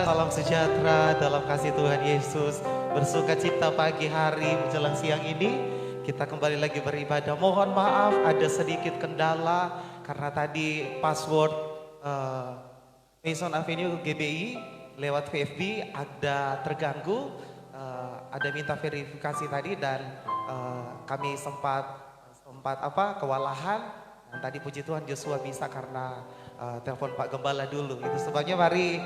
salam sejahtera dalam kasih Tuhan Yesus. Bersuka cita pagi hari menjelang siang ini. Kita kembali lagi beribadah. Mohon maaf ada sedikit kendala karena tadi password Mason Avenue GBI lewat VFB ada terganggu. Ada minta verifikasi tadi dan kami sempat kewalahan. Dan tadi puji Tuhan Joshua bisa karena telepon Pak Gembala dulu. Itu sebabnya mari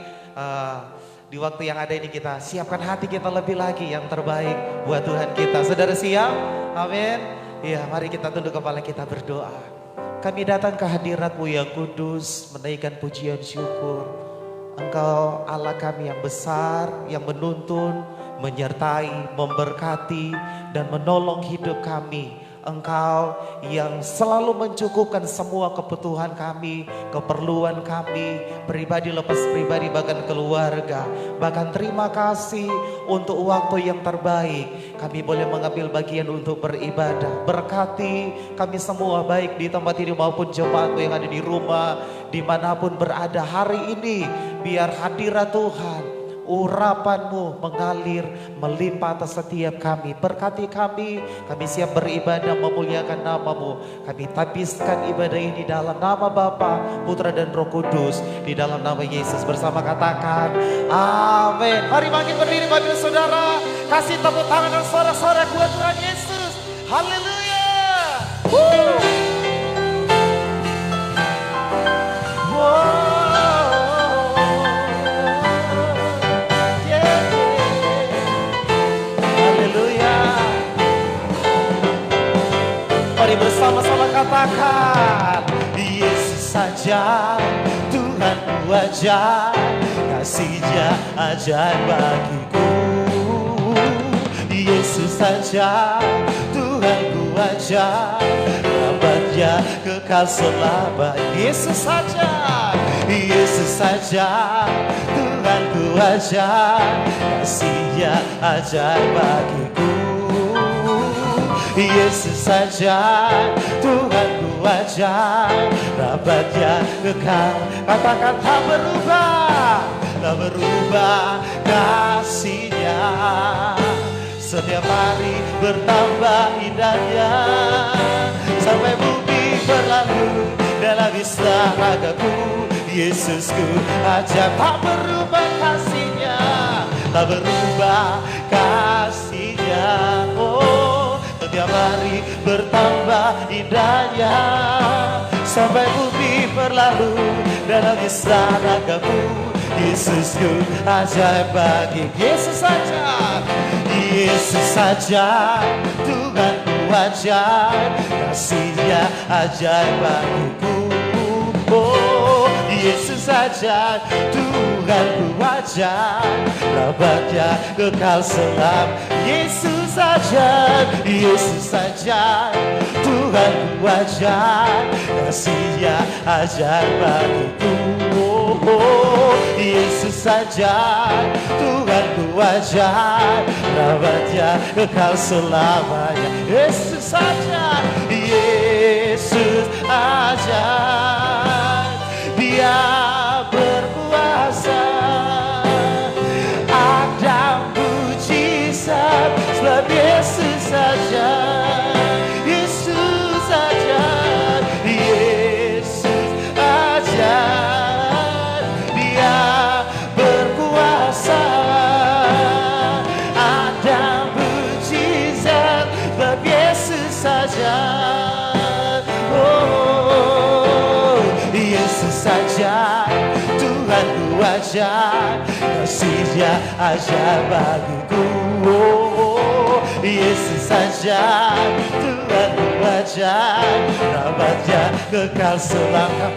di waktu yang ada ini kita siapkan hati kita lebih lagi yang terbaik buat Tuhan kita. Saudara siap? Amin. Ya, mari kita tunduk kepala kita berdoa. Kami datang ke hadirat-Mu yang kudus, menaikkan pujian syukur. Engkau Allah kami yang besar, yang menuntun, menyertai, memberkati, dan menolong hidup kami. Engkau yang selalu mencukupkan semua kebutuhan kami, keperluan kami, pribadi lepas pribadi, bahkan keluarga. Bahkan terima kasih untuk waktu yang terbaik. Kami boleh mengambil bagian untuk beribadah. Berkati kami semua baik di tempat ini maupun jemaatmu yang ada di rumah, dimanapun berada hari ini. Biar hadirat Tuhan, urapan-Mu mengalir melimpah atas setiap kami. Berkati kami siap beribadah memuliakan nama-Mu. Kami tabiskan ibadah ini dalam nama Bapa, Putra dan Roh Kudus, di dalam nama Yesus bersama katakan amin. Mari makin berdiri Bapak Saudara, kasih tepuk tangan dan sorak-sorak buat Tuhan Yesus. Haleluya. Mari bersama-sama katakan Yesus saja Tuhanku aja, kasih-Nya ajaib bagiku. Yesus saja Tuhanku aja, rahmat-Nya kekal selamanya. Yesus saja Tuhanku aja, kasih-Nya ajaib bagiku. Yesus saja Tuhanku aja, rahmat-Nya kekal. Katakan tak berubah kasih-Nya, setiap hari bertambah indahnya, sampai bumi berlalu dalam istilah ragaku. Yesusku aja, tak berubah kasih-Nya, tak berubah kasih-Nya. Oh, setiap hari bertambah indahnya, sampai bumi berlalu dalam istana kamu. Yesusku ajaib bagi. Yesus saja Tuhanku ajaib, kasih-Nya ajaib bagiku. Oh, Yesus saja Tuhanku ajaib, rahmat-Nya kekal selam. Yesus saja Tuhanku ajaib, kasih-Nya ajaib bagiku. Oh, Yesus saja Tuhanku ajaib, rahmat-Nya kekal selamanya. Yesus ajaib, Dia berkuasa, ada mujizat sebab Yesus saja. Yesus ajaib, Dia berkuasa, ada mujizat sebab Yesus saja. Oh, Yesus saja Tuhanku ajaib, kasih-Nya ajaib bagiku. Oh, Yesus saja Tuhanku ajaib, rahmat-Nya kekal selamanya.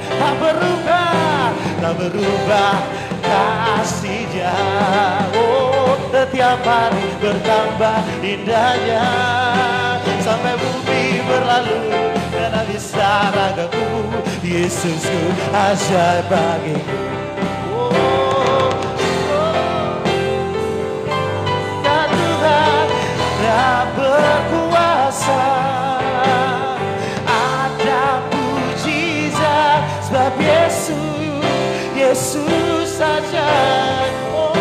Tak berubah kasih-Nya. Oh, setiap hari bertambah indahnya, sampai bumi berlalu dan habis ragaku. Yesusku ajaib bagiku. Ya Tuhan yang berkuasa, ada mujizat sebab Yesus saja. Oh,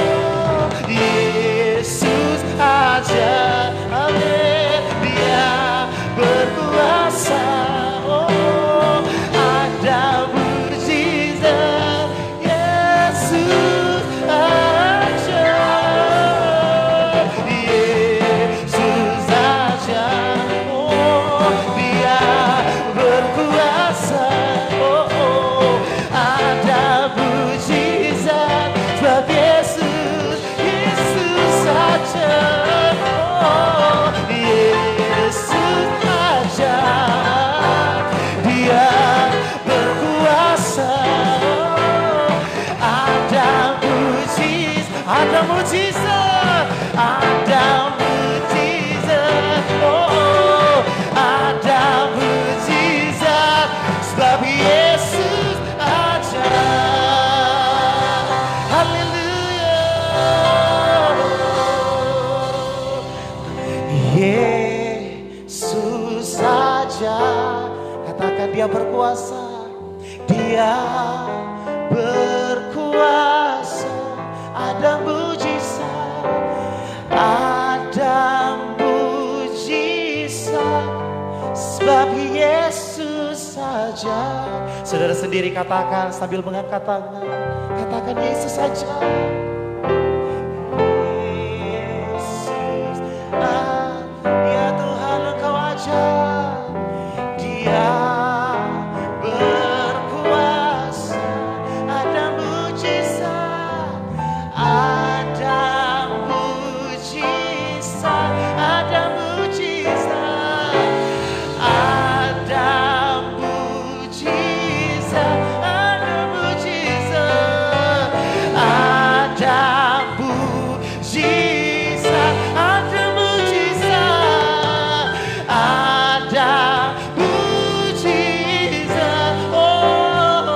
Ada mujizat, ada mujizat, oh, ada mujizat, sebab Yesus aja. Haleluya. Yesus saja, katakan dia berkuasa, dia berkuasa. Ada mujizat, ada mujizat, sebab Yesus saja. Saudara sendiri katakan sambil mengangkat tangan, katakan Yesus saja. Yesus, ya Tuhan Engkau aja, dia berkuasa, ada mujizat. Ada mujizat, ada mujizat, ada mujizat, ada mujizat, ada mujizat, ada mujizat, ada mujizat, oh,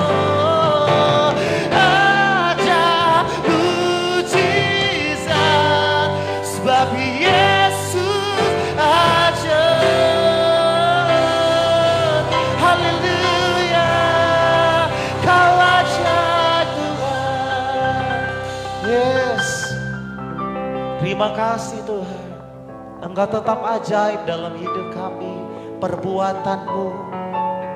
ada mujizat, sebab Yesus aja. Haleluya, Kau aja Tuhan. Yes, terima kasih Tuhan, Engkau tetap ajaib dalam hidup kami. Perbuatan-Mu,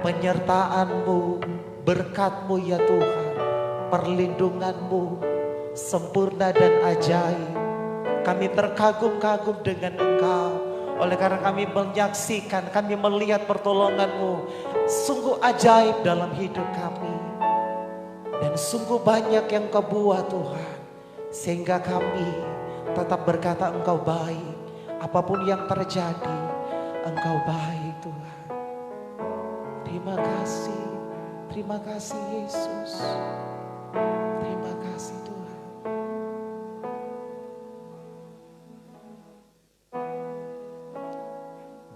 penyertaan-Mu, berkat-Mu ya Tuhan, perlindungan-Mu sempurna dan ajaib. Kami terkagum-kagum dengan Engkau. Oleh karena kami menyaksikan, kami melihat pertolongan-Mu sungguh ajaib dalam hidup kami. Dan sungguh banyak yang Kau buat Tuhan, sehingga kami tetap berkata Engkau baik. Apapun yang terjadi, Engkau baik Tuhan. Terima kasih Yesus. Terima kasih Tuhan.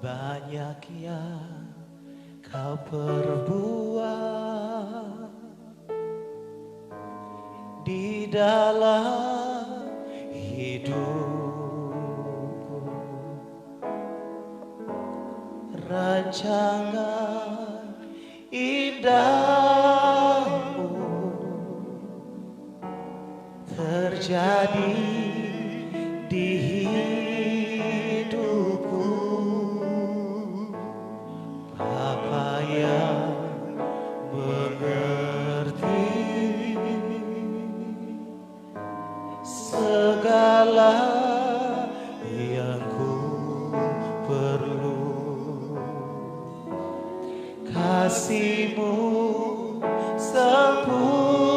Banyak yang Kau perbuat di dalam hidupku. Rancangan indahmu terjadi di hidupku. Bapa yang mengerti segala yang ku perlu. Kasih-Mu sempurna,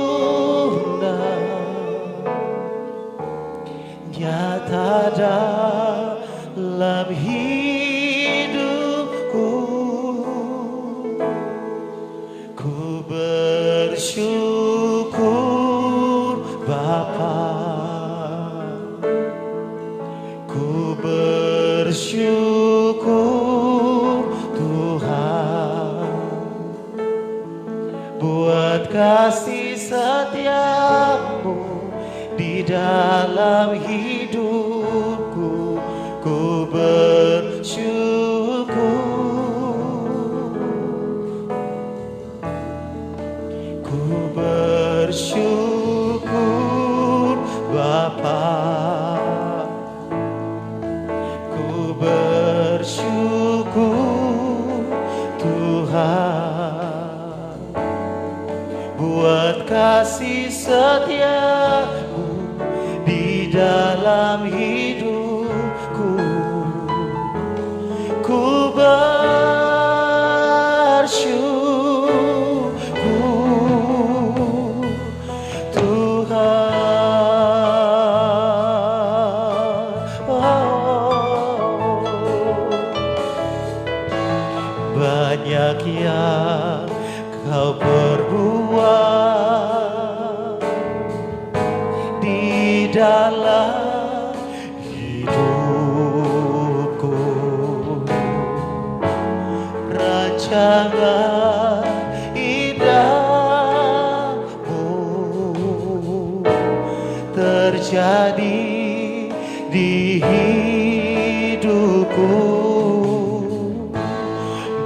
nyata dalam hidupku. Ku bersyukur Bapa, ku bersyukur Tuhan, buat kasih setia-Mu di dalam hidupku. Ku bersyukur, ku bersyukur Bapa, ku bersyukur Tuhan, buat kasih setia-Mu di dalam hidupku. Ku bersyukur Tuhan. Banyak yang Kau perbuat dalam hidupku. Rancangan indahmu terjadi di hidupku.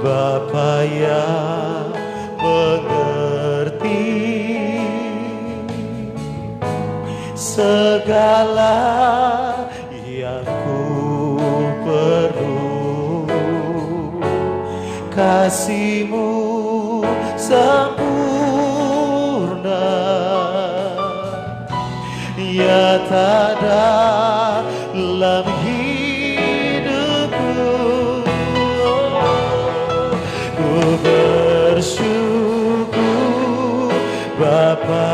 Bapa yang mengerti segala yang ku perlu, kasih-Mu sempurna nyata dalam hidupku. Ku bersyukur Bapa,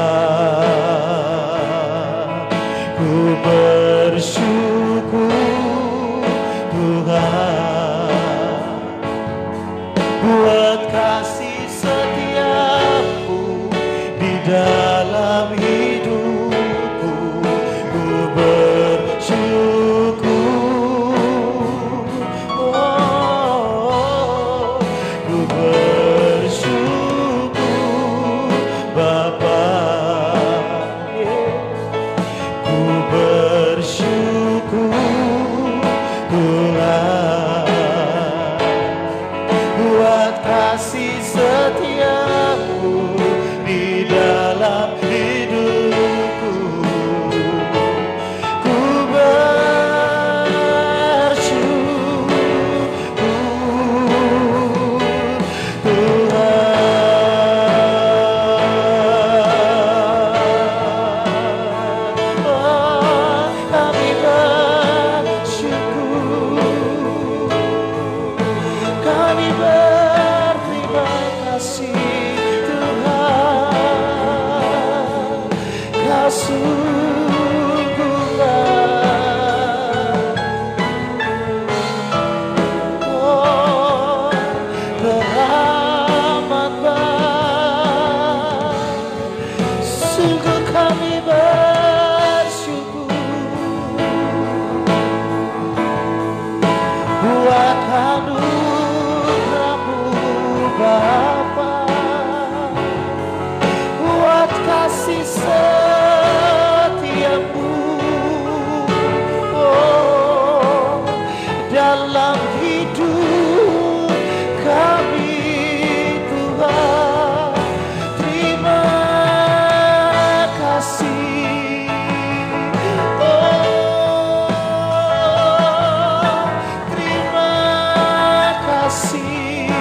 ku bersyukur Tuhan buat kasih setiamu di dalam hidupku. Ku bersyukur, oh, ku bersyukur Bapa, ku bersyukur Tuhan buat kasih setiamu di dalam hidupku. Ku bersyukur Tuhan. Oh, kami bersyukur, kami berterima kasih Tuhan. Kau sungguhlah, oh, teramat baik. Sungguh kami bersyukur buat anugerah-Mu Bapa, buat kasih setiamu, oh, dalam hidup kami Tuhan. Terima kasih, oh, terima kasih,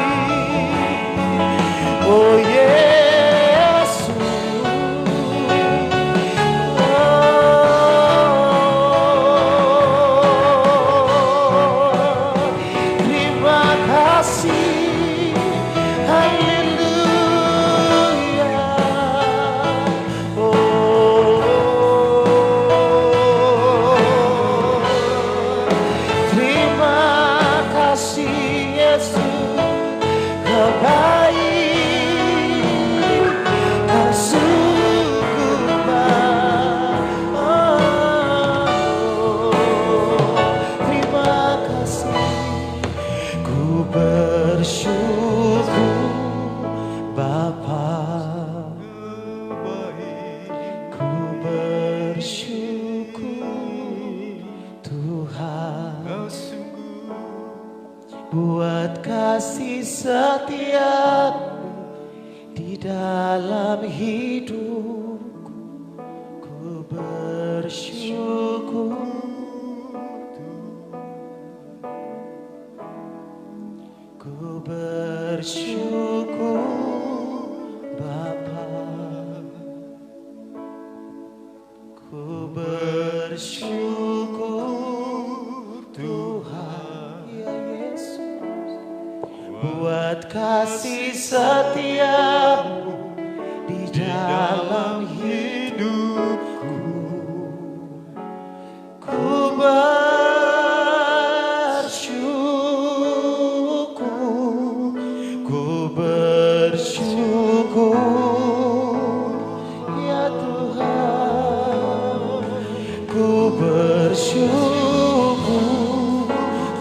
oh Yesus, oh, terima kasih, haleluya, oh, terima kasih Yesus, Kau baik, Kau sungguh baik, oh, terima kasih. Ku bersyukur Bapa, ku bersyukur Tuhan buat kasih setiamu di dalam hidupku. Ku bersyukur, ku bersyukur Bapa, ku bersyukur Tuhan, ya Yesus, buat kasih setiamu di dalam hidupku. Ku bersyukur, ku bersyukur ya Tuhan. bersyukur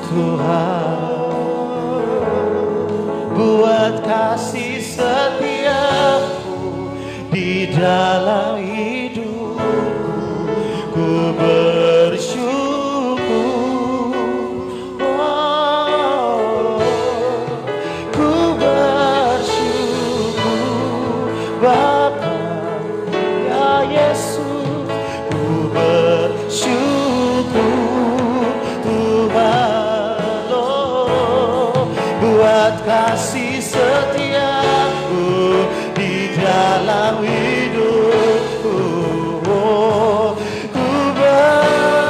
Tuhan buat kasih setiamu di dalam hidupku. Ku bersyukur, oh, ku bersyukur Bapa ya Yesus, ku bersyukur Tuhan, oh, buat kasih setiamu di dalam hidupku. Oh, ku bersyukur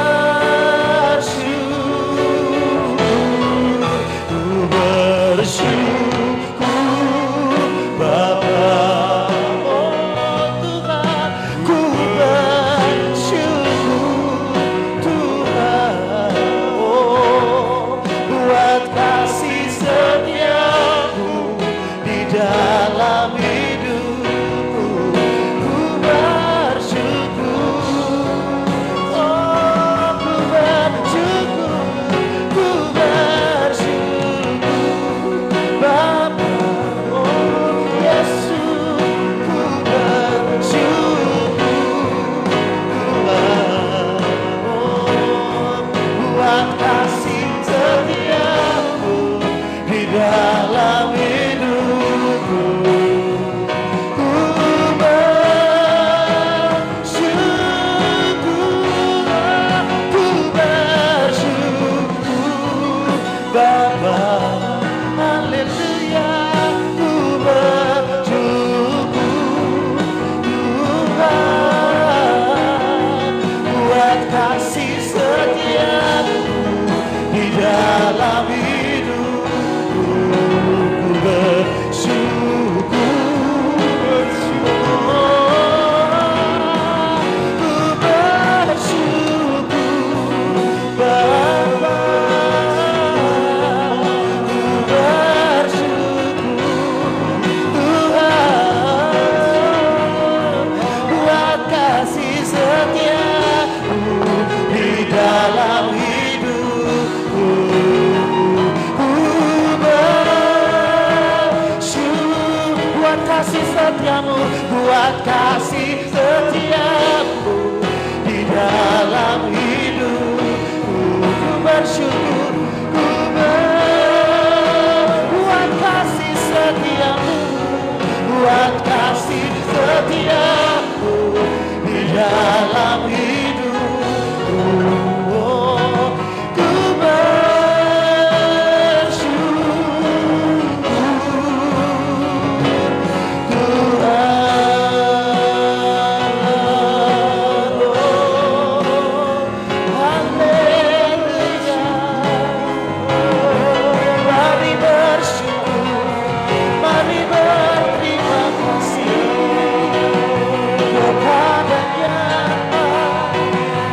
Bapa, oh Tuhan, ku bersyukur Tuhan, oh, buat kasih setiamu di dalam hidupku. Ku bersyukur, oh ku bersyukur, ku bersyukur Bapa, oh Yesus, ku bersyukur Tuhan, oh, buat kasih setiamu di dalam hidupku. Ku bersyukur Bapa, haleluya, ku bersyukur Tuhan buat kasih setiamu di dalam hidupku. Ku bersyukur, ku bersyukur Bapa, ku bersyukur Tuhan buat kasih setiamu di dalam hidupku. Ku bersyukur buat kasih setiamu, buat kasih setiamu di dalam hidupku. Ku bersyukur, ku buat kasih setiamu, buat kasih setiamu di dalam hidupku. Oh, ku bersyukur Tuhan, oh, haleluya. Mari bersyukur, mari berterima kasih kepadanya.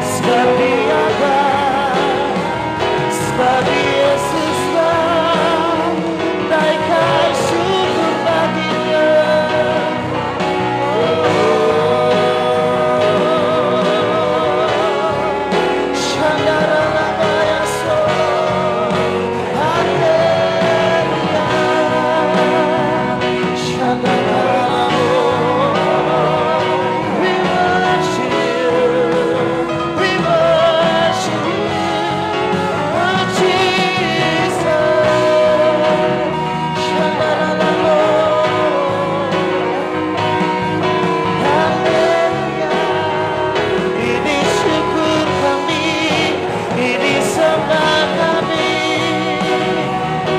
Sebab Dia baik, sebab Yesuslah, naikkan syukur baginya. Shandaralabayaso, haleluya. Shandaralabo, we worship you, we worship you, oh Jesus. Shandaralabo, haleluya. Ini syukur kami, ini sembah kami.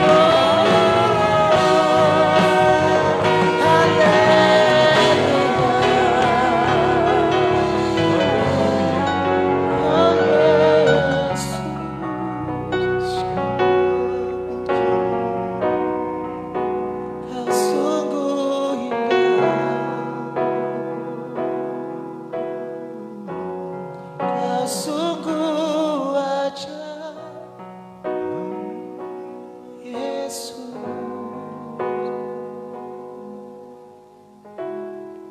Oh, haleluya. Kau sungguh indah, kau sungguh ajaib, Yesus.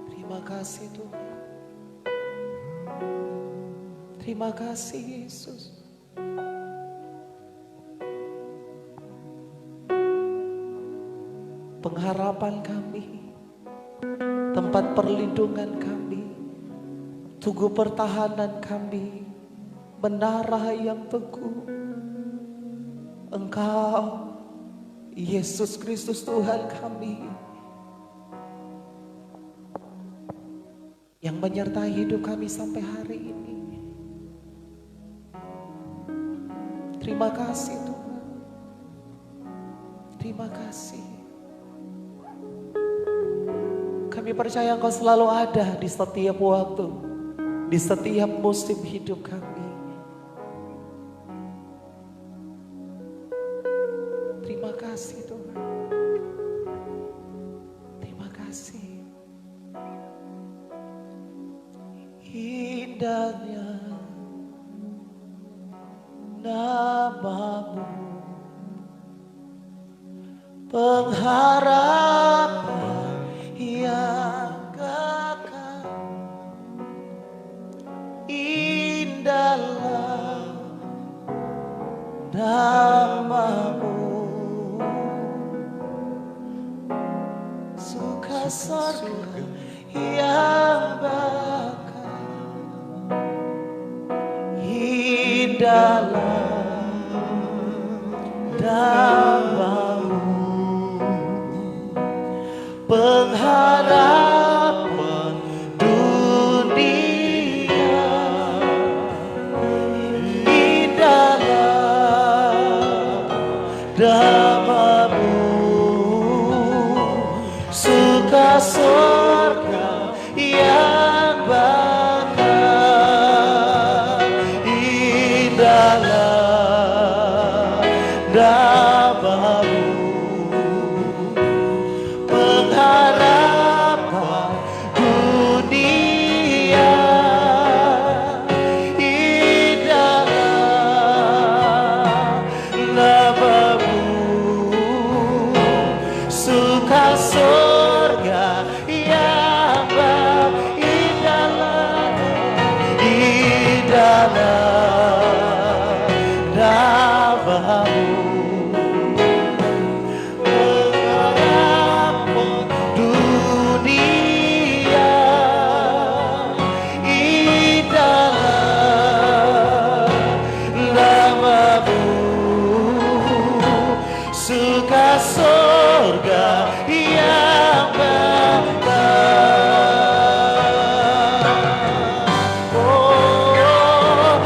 Terima kasih Tuhan. Terima kasih Yesus. Pengharapan kami, tempat perlindungan kami, tugu pertahanan kami, menara yang teguh. Engkau, Yesus Kristus Tuhan kami, yang menyertai hidup kami sampai hari ini. Terima kasih Tuhan. Terima kasih. Kami percaya Engkau selalu ada di setiap waktu, di setiap musim hidup kami. Terima kasih Tuhan. Terima kasih. Indahnya nama-Mu, pengharapan yang kekal. Indahlah nama-Mu, suka surga yang bakal. Indahlah nama-Mu, pengharapan dunia. Indahlah nama-Mu, suka surga yang bakal. Indahlah nama-Mu, pengharapan dunia. Indahlah nama-Mu, suka surga yang bakal. Indahlah nama-Mu, pengharapan dunia. Indahlah nama-Mu, suka surga yang bakal. Oh,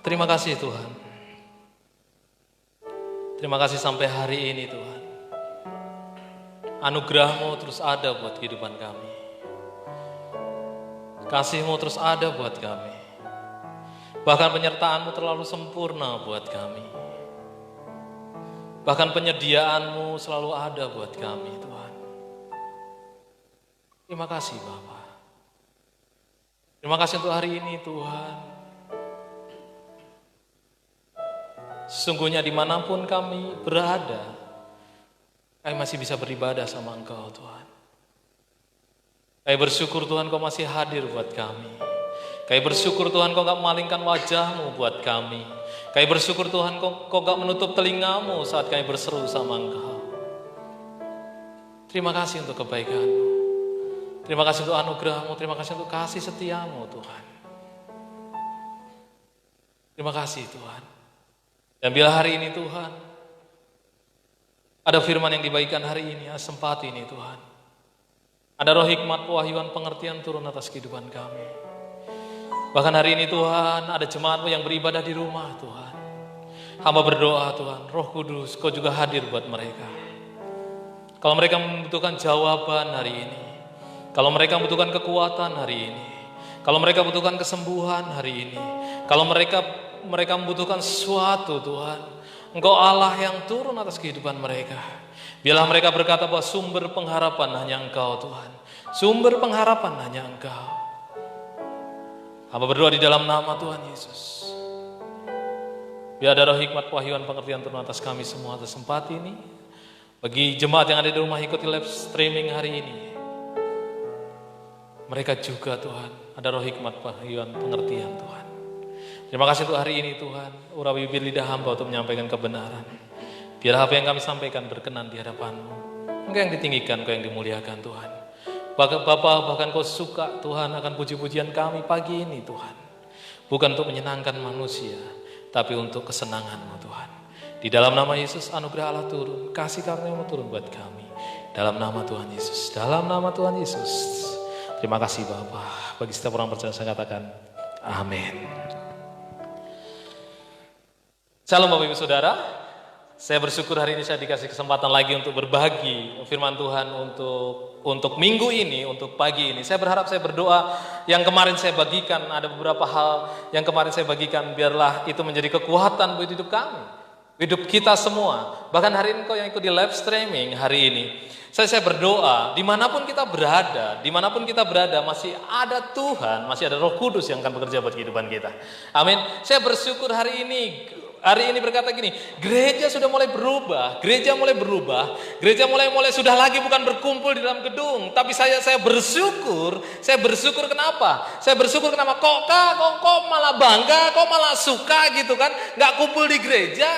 Terima kasih Tuhan. Terima kasih sampai hari ini Tuhan. Anugerah-Mu terus ada buat kehidupan kami. Kasih-Mu terus ada buat kami. Bahkan penyertaan-Mu terlalu sempurna buat kami. Bahkan penyediaan-Mu selalu ada buat kami Tuhan. Terima kasih Bapa. Terima kasih untuk hari ini Tuhan. Sesungguhnya dimanapun kami berada, kami masih bisa beribadah sama Engkau Tuhan. Kami bersyukur Tuhan Kau masih hadir buat kami. Kami bersyukur Tuhan Kau gak memalingkan wajah-Mu buat kami. Kami bersyukur Tuhan Kau gak menutup telinga-Mu saat kami berseru sama Engkau. Terima kasih untuk kebaikan-Mu. Terima kasih untuk anugerah-Mu. Terima kasih untuk kasih setia-Mu Tuhan. Terima kasih Tuhan. Dan bila hari ini Tuhan, ada firman yang dibagikan hari ini, sempat ini Tuhan. Ada roh hikmat, pewahyuan, pengertian turun atas kehidupan kami. Bahkan hari ini Tuhan, ada jemaat-Mu yang beribadah di rumah Tuhan. Hamba berdoa Tuhan, Roh Kudus Kau juga hadir buat mereka. Kalau mereka membutuhkan jawaban hari ini, kalau mereka membutuhkan kekuatan hari ini, kalau mereka membutuhkan kesembuhan hari ini, kalau mereka membutuhkan sesuatu Tuhan, Engkau Allah yang turun atas kehidupan mereka. Biarlah mereka berkata bahwa sumber pengharapan hanya Engkau Tuhan. Sumber pengharapan hanya Engkau. Hamba berdoa di dalam nama Tuhan Yesus. Biar ada roh hikmat, wahyuan, pengertian turun atas kami semua atas tempat ini. Bagi jemaat yang ada di rumah ikuti live streaming hari ini, mereka juga Tuhan, ada roh hikmat, wahyuan, pengertian Tuhan. Terima kasih untuk hari ini Tuhan. Urapi bibir lidah hamba untuk menyampaikan kebenaran. Biar apa yang kami sampaikan berkenan di hadapan-Mu. Engkau yang ditinggikan, Engkau yang dimuliakan Tuhan. Bahkan Kau suka Tuhan akan puji-pujian kami pagi ini Tuhan. Bukan untuk menyenangkan manusia, tapi untuk kesenangan-Mu Tuhan. Di dalam nama Yesus anugerah Allah turun, kasih karunia-Mu turun buat kami. Dalam nama Tuhan Yesus, dalam nama Tuhan Yesus. Terima kasih Bapa. Bagi setiap orang percaya saya katakan amin. Shalom Bapak Ibu Saudara, saya bersyukur hari ini saya dikasih kesempatan lagi untuk berbagi firman Tuhan untuk minggu ini, untuk pagi ini. Saya berharap, saya berdoa yang kemarin saya bagikan, ada beberapa hal yang kemarin saya bagikan, biarlah itu menjadi kekuatan buat hidup kami, hidup kita semua. Bahkan hari ini kau yang ikut di live streaming hari ini, saya berdoa dimanapun kita berada masih ada Tuhan, masih ada Roh Kudus yang akan bekerja buat kehidupan kita. Amin. Saya bersyukur hari ini berkata gini, gereja sudah mulai berubah, gereja mulai sudah lagi bukan berkumpul di dalam gedung, tapi saya bersyukur kenapa? Saya bersyukur kenapa? Kok malah bangga, kok malah suka gitu kan, nggak kumpul di gereja,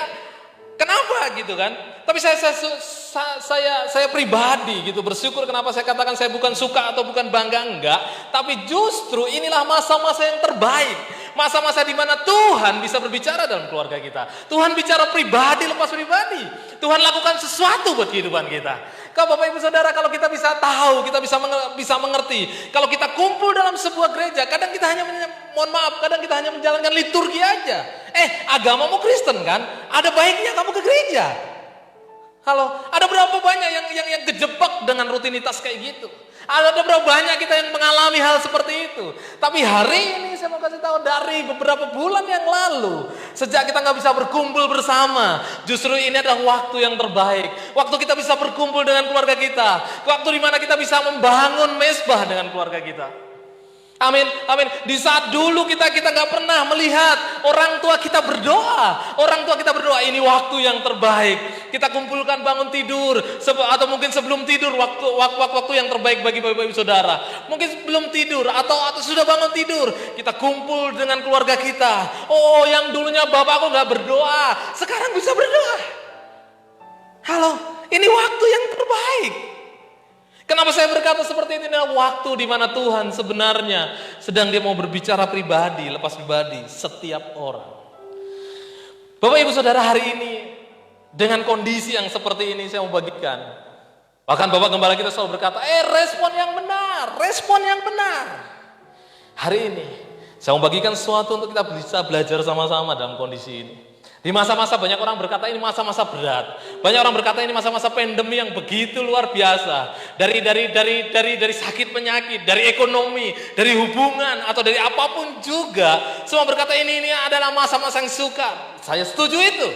kenapa gitu kan? Tapi saya pribadi gitu bersyukur kenapa saya katakan saya bukan suka atau bukan bangga, enggak, tapi justru inilah masa-masa yang terbaik. Masa-masa di mana Tuhan bisa berbicara dalam keluarga kita. Tuhan bicara pribadi lepas pribadi. Tuhan lakukan sesuatu buat kehidupan kita. Kalau Bapak Ibu Saudara, kalau kita bisa tahu, kita bisa mengerti. Kalau kita kumpul dalam sebuah gereja, kadang kita hanya menjalankan liturgi aja. Agamamu Kristen kan? Ada baiknya kamu ke gereja. Halo, ada berapa banyak yang kejebak dengan rutinitas kayak gitu? Ada berapa banyak kita yang mengalami hal seperti itu? Tapi hari ini saya mau kasih tahu, dari beberapa bulan yang lalu, sejak kita nggak bisa berkumpul bersama, justru ini adalah waktu yang terbaik. Waktu kita bisa berkumpul dengan keluarga kita, waktu di mana kita bisa membangun mezbah dengan keluarga kita. Amin, amin. Di saat dulu kita nggak pernah melihat orang tua kita berdoa. Ini waktu yang terbaik. Kita kumpulkan bangun tidur atau mungkin sebelum tidur, waktu yang terbaik bagi Bapak Ibu Saudara. Mungkin sebelum tidur atau sudah bangun tidur, kita kumpul dengan keluarga kita. Oh, yang dulunya bapakku nggak berdoa, sekarang bisa berdoa. Halo, ini waktu yang terbaik. Kenapa saya berkata seperti ini? Adalah waktu di mana Tuhan sebenarnya sedang Dia mau berbicara pribadi, lepas pribadi setiap orang. Bapak Ibu Saudara, hari ini dengan kondisi yang seperti ini saya mau bagikan. Bahkan Bapak Gembala kita selalu berkata, respon yang benar. Hari ini Saya mau bagikan sesuatu untuk kita bisa belajar sama-sama dalam kondisi ini. Di masa-masa banyak orang berkata ini masa-masa berat. Banyak orang berkata ini masa-masa pandemi yang begitu luar biasa. Dari sakit penyakit, dari ekonomi, dari hubungan atau dari apapun juga, semua berkata ini adalah masa-masa yang sukar. Saya setuju itu.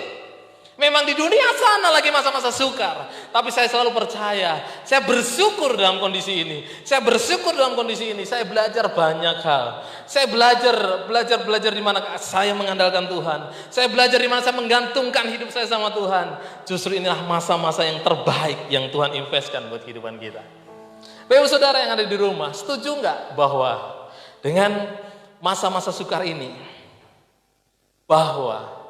Memang di dunia sana lagi masa-masa sukar, tapi saya selalu percaya, saya bersyukur dalam kondisi ini. Saya bersyukur dalam kondisi ini. Saya belajar banyak hal. Saya belajar di mana saya mengandalkan Tuhan. Saya belajar di mana saya menggantungkan hidup saya sama Tuhan. Justru inilah masa-masa yang terbaik yang Tuhan investkan buat kehidupan kita. Bapak saudara yang ada di rumah, setuju nggak bahwa dengan masa-masa sukar ini, bahwa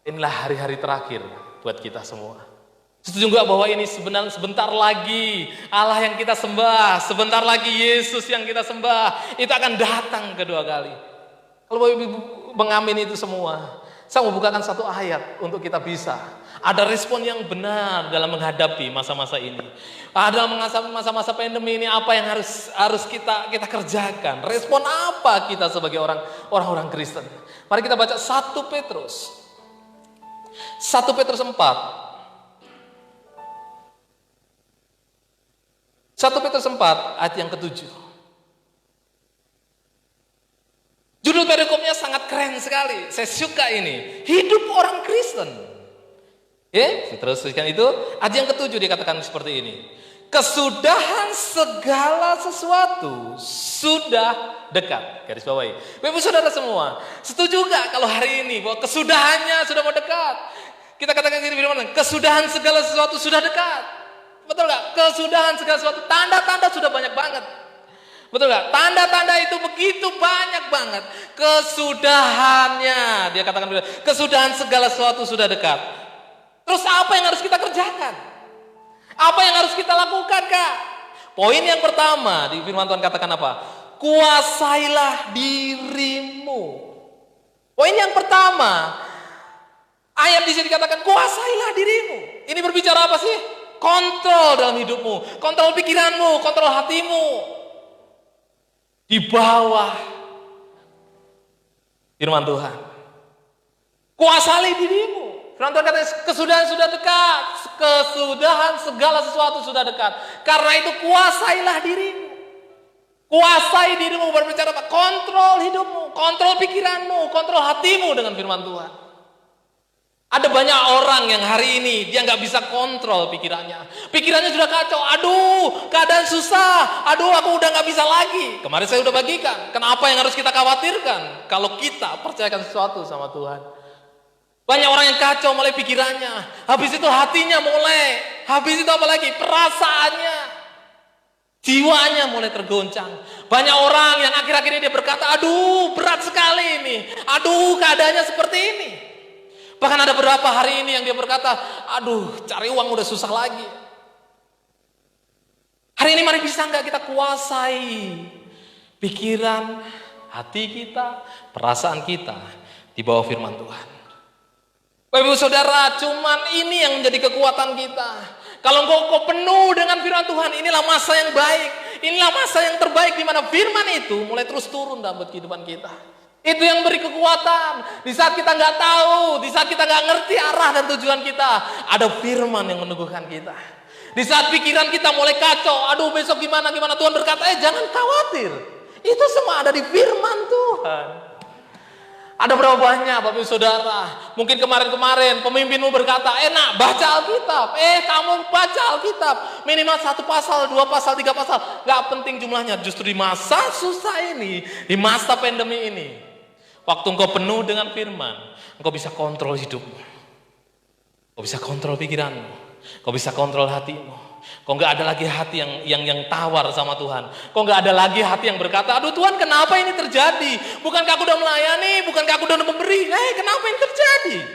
inilah hari-hari terakhir buat kita semua. Setuju nggak bahwa ini sebenarnya sebentar lagi Allah yang kita sembah, sebentar lagi Yesus yang kita sembah, itu akan datang kedua kali. Kalau Bapak Ibu mengamini itu semua, saya mau bukakan satu ayat untuk kita bisa ada respon yang benar dalam menghadapi masa-masa ini. Dalam masa-masa pandemi ini apa yang harus kita kerjakan? Respon apa kita sebagai orang-orang Kristen? Mari kita baca 1 Petrus 4. 1 Petrus 4 ayat yang ke-7. Judul perikopnya sangat keren sekali. Saya suka ini. Hidup orang Kristen. Teruskan itu. Ayat yang ke-7 dikatakan seperti ini. Kesudahan segala sesuatu sudah dekat. Garis bawahi. Bapak saudara semua, setuju gak kalau hari ini bahwa kesudahannya sudah mau dekat? Kita katakan gini firman, kesudahan segala sesuatu sudah dekat. Betul gak? Kesudahan segala sesuatu, tanda-tanda sudah banyak banget. Betul gak? Tanda-tanda itu begitu banyak banget. Kesudahannya, dia katakan kesudahan segala sesuatu sudah dekat. Terus apa yang harus kita kerjakan? Apa yang harus kita lakukan, Kak? Poin yang pertama di firman Tuhan katakan apa? Kuasailah dirimu. Poin yang pertama, ayat di sini dikatakan kuasailah dirimu. Ini berbicara apa sih? Kontrol dalam hidupmu, kontrol pikiranmu, kontrol hatimu. Di bawah firman Tuhan. Kuasai dirimu. Firman Tuhan kata kesudahan sudah dekat. Kesudahan segala sesuatu sudah dekat. Karena itu kuasailah dirimu. Kuasai dirimu berbicara apa? Kontrol hidupmu, kontrol pikiranmu, kontrol hatimu dengan firman Tuhan. Ada banyak orang yang hari ini dia nggak bisa kontrol pikirannya. Pikirannya sudah kacau. Aduh, keadaan susah. Aduh, aku udah nggak bisa lagi. Kemarin saya udah bagikan. Kenapa yang harus kita khawatirkan? Kalau kita percayakan sesuatu sama Tuhan. Banyak orang yang kacau mulai pikirannya. Habis itu hatinya mulai. Habis itu apa lagi? Perasaannya. Jiwanya mulai tergoncang. Banyak orang yang akhir-akhir ini dia berkata, aduh berat sekali ini. Aduh keadaannya seperti ini. Bahkan ada beberapa hari ini yang dia berkata, aduh cari uang udah susah lagi. Hari ini mari bisa nggak kita kuasai pikiran, hati kita, perasaan kita di bawah firman Tuhan. Bapak Ibu Saudara, cuman ini yang menjadi kekuatan kita. Kalau engkau penuh dengan firman Tuhan, inilah masa yang baik. Inilah masa yang terbaik di mana firman itu mulai terus turun dalam kehidupan kita. Itu yang beri kekuatan. Di saat kita nggak tahu, di saat kita nggak ngerti arah dan tujuan kita, ada firman yang meneguhkan kita. Di saat pikiran kita mulai kacau, aduh besok gimana Tuhan berkata, jangan khawatir. Itu semua ada di firman Tuhan. Ada berapa banyak Bapak Ibu Saudara, mungkin kemarin-kemarin pemimpinmu berkata, nak baca Alkitab, kamu baca Alkitab, minimal 1 pasal, 2 pasal, 3 pasal, gak penting jumlahnya, justru di masa susah ini, di masa pandemi ini, waktu engkau penuh dengan firman, engkau bisa kontrol hidupmu, engkau bisa kontrol pikiranmu, engkau bisa kontrol hatimu. Kok nggak ada lagi hati yang tawar sama Tuhan. Kok nggak ada lagi hati yang berkata, aduh Tuhan kenapa ini terjadi? Bukankah aku udah melayani? Bukankah aku udah memberi? Kenapa ini terjadi?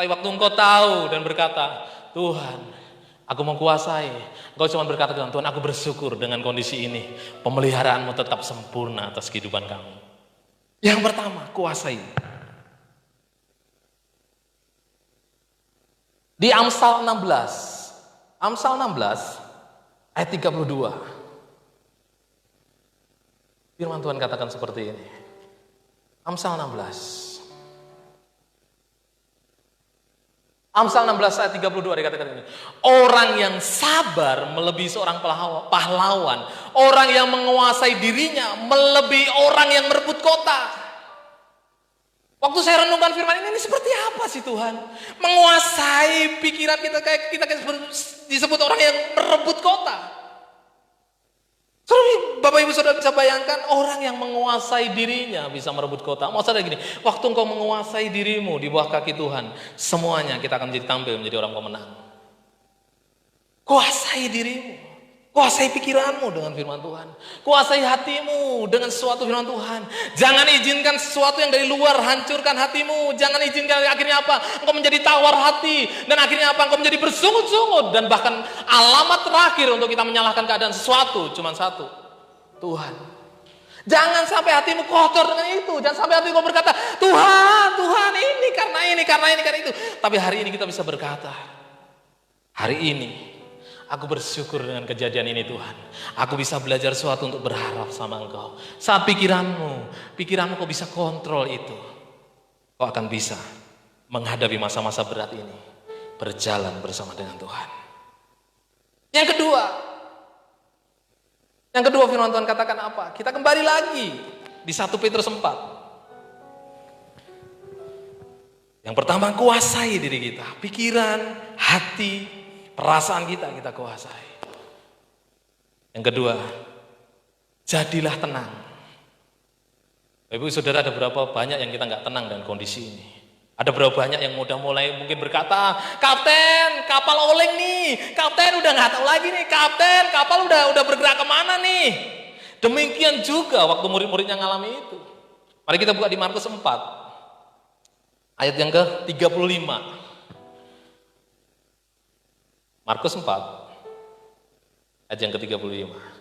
Tapi waktu engkau tahu dan berkata, Tuhan aku mau kuasai. Engkau cuma berkata dengan Tuhan, aku bersyukur dengan kondisi ini. Pemeliharaanmu tetap sempurna atas kehidupan kamu. Yang pertama, kuasai. Di Amsal 16 ayat 32. Firman Tuhan katakan seperti ini. Amsal 16. Amsal 16 ayat 32 dikatakan ini. Orang yang sabar melebihi seorang pahlawan. Orang yang menguasai dirinya melebihi orang yang merebut kota. Waktu saya renungkan firman ini seperti apa sih Tuhan? Menguasai pikiran kita kayak kita disebut orang yang merebut kota. Bapak Ibu Saudara bisa bayangkan orang yang menguasai dirinya bisa merebut kota. Mau saudara gini, waktu engkau menguasai dirimu di bawah kaki Tuhan, semuanya kita akan tampil menjadi orang pemenang. Kuasai dirimu. Kuasai pikiranmu dengan firman Tuhan. Kuasai hatimu dengan sesuatu firman Tuhan. Jangan izinkan sesuatu yang dari luar hancurkan hatimu. Jangan izinkan akhirnya apa? Engkau menjadi tawar hati. Dan akhirnya apa? Engkau menjadi bersungut-sungut. Dan bahkan alamat terakhir untuk kita menyalahkan keadaan sesuatu cuma satu. Tuhan. Jangan sampai hatimu kotor dengan itu. Jangan sampai hatimu berkata, Tuhan ini karena itu. Tapi hari ini kita bisa berkata, hari ini aku bersyukur dengan kejadian ini Tuhan. Aku bisa belajar sesuatu untuk berharap sama Engkau. Saat pikiranmu kau bisa kontrol itu. Kau akan bisa menghadapi masa-masa berat ini. Berjalan bersama dengan Tuhan. Yang kedua firman Tuhan katakan apa? Kita kembali lagi di 1 Petrus 4. Yang pertama, kuasai diri kita. Pikiran, hati, perasaan kita kuasai. Yang kedua, jadilah tenang. Ibu saudara, ada berapa banyak yang kita nggak tenang dengan kondisi ini. Ada berapa banyak yang udah mulai mungkin berkata, Kapten, kapal oleng nih. Kapten udah nggak tahu lagi nih. Kapten, kapal udah bergerak kemana nih. Demikian juga waktu murid-muridnya ngalami itu. Mari kita buka di Markus 4. Ayat yang ke-35. Markus 4 ayat yang ke-35.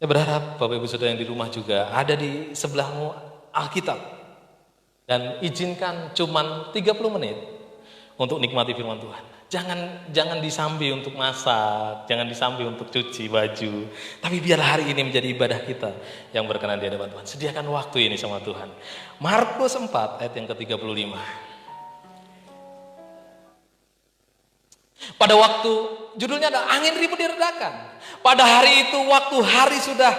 Saya berharap Bapak Ibu Saudara yang di rumah juga ada di sebelahmu Alkitab. Dan izinkan cuman 30 menit untuk nikmati firman Tuhan. Jangan disambi untuk masak, jangan disambi untuk cuci baju. Tapi biarlah hari ini menjadi ibadah kita yang berkenan di hadapan Tuhan. Sediakan waktu ini sama Tuhan. Markus 4 ayat yang ke-35. Pada waktu, judulnya ada angin ribut diredakan. Pada hari itu, waktu hari sudah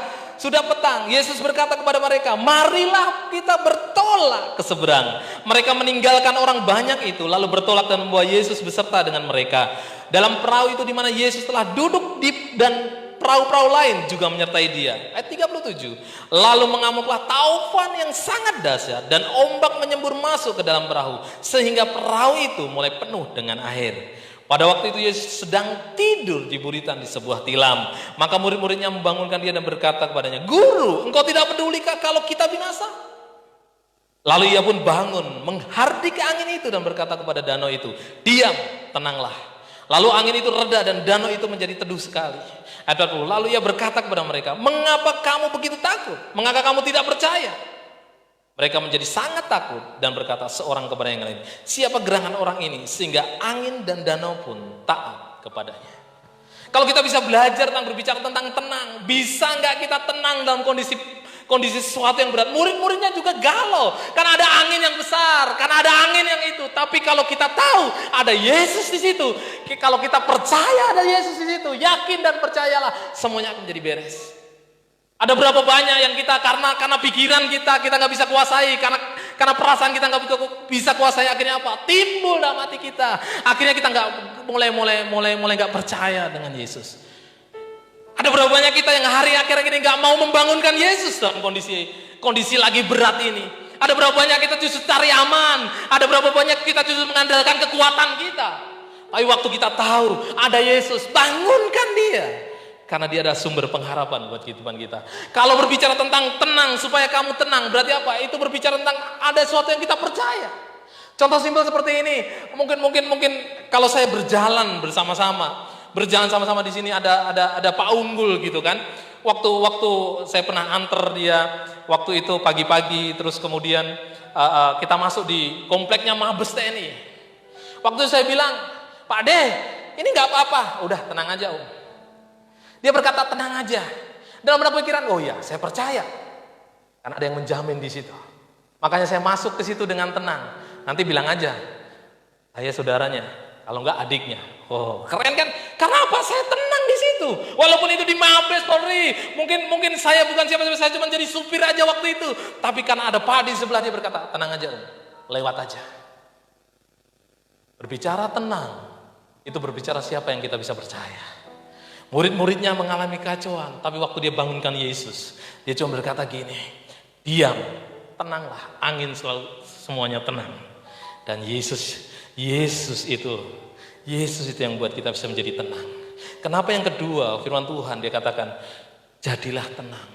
petang, Yesus berkata kepada mereka, marilah kita bertolak ke seberang. Mereka meninggalkan orang banyak itu, lalu bertolak dan membawa Yesus beserta dengan mereka. Dalam perahu itu di mana Yesus telah duduk dan perahu-perahu lain juga menyertai dia. Ayat 37. Lalu mengamuklah taufan yang sangat dahsyat dan ombak menyembur masuk ke dalam perahu sehingga perahu itu mulai penuh dengan air. Pada waktu itu Yesus sedang tidur di buritan di sebuah tilam. Maka murid-muridnya membangunkan dia dan berkata kepadanya, Guru, engkau tidak pedulikah kalau kita binasa? Lalu ia pun bangun, menghardik angin itu dan berkata kepada danau itu, diam, tenanglah. Lalu angin itu reda dan danau itu menjadi teduh sekali. Ayat 40, lalu ia berkata kepada mereka, mengapa kamu begitu takut? Mengapa kamu tidak percaya? Mereka menjadi sangat takut dan berkata seorang kepada yang lain, siapa gerangan orang ini sehingga angin dan danau pun taat kepadanya. Kalau kita bisa belajar tentang berbicara tentang tenang, bisa nggak kita tenang dalam kondisi sesuatu yang berat? Murid-muridnya juga galau karena ada angin yang besar, karena ada angin yang itu. Tapi kalau kita tahu ada Yesus di situ, kalau kita percaya ada Yesus di situ, yakin dan percayalah, semuanya akan menjadi beres. Ada berapa banyak yang kita karena pikiran kita nggak bisa kuasai, karena perasaan kita nggak bisa kuasai, akhirnya apa? Timbul dalam hati kita. Akhirnya kita nggak mulai nggak percaya dengan Yesus. Ada berapa banyak kita yang hari akhir ini nggak mau membangunkan Yesus dalam kondisi lagi berat ini. Ada berapa banyak kita justru cari aman. Ada berapa banyak kita justru mengandalkan kekuatan kita. Tapi waktu kita tahu ada Yesus, bangunkan dia. Karena dia adalah sumber pengharapan buat kehidupan kita. Kalau berbicara tentang tenang, supaya kamu tenang, berarti apa? Itu berbicara tentang ada sesuatu yang kita percaya. Contoh simpel seperti ini. Mungkin kalau saya berjalan bersama-sama, berjalan sama-sama di sini ada Pak Unggul gitu kan. Waktu saya pernah anter dia, waktu itu pagi-pagi, terus kemudian kita masuk di kompleknya Mabes TNI. Waktu itu saya bilang, Pak De, ini nggak apa-apa, udah tenang aja Om. Dia berkata tenang aja. Dalam benak pikiran, oh ya saya percaya. Karena ada yang menjamin di situ. Makanya saya masuk ke situ dengan tenang. Nanti bilang aja, saya saudaranya, kalau enggak adiknya. Oh, keren kan? Karena apa? Saya tenang di situ. Walaupun itu di Mabes Polri, mungkin saya bukan siapa-siapa, saya cuma jadi supir aja waktu itu. Tapi karena ada Pak di sebelah, dia berkata, tenang aja Om, lewat aja. Berbicara tenang, itu berbicara siapa yang kita bisa percaya. Murid-muridnya mengalami kacauan, tapi waktu dia bangunkan Yesus, dia cuma berkata gini, diam, tenanglah, angin selalu semuanya tenang. Dan Yesus itu yang buat kita bisa menjadi tenang. Kenapa yang kedua, firman Tuhan dia katakan, jadilah tenang.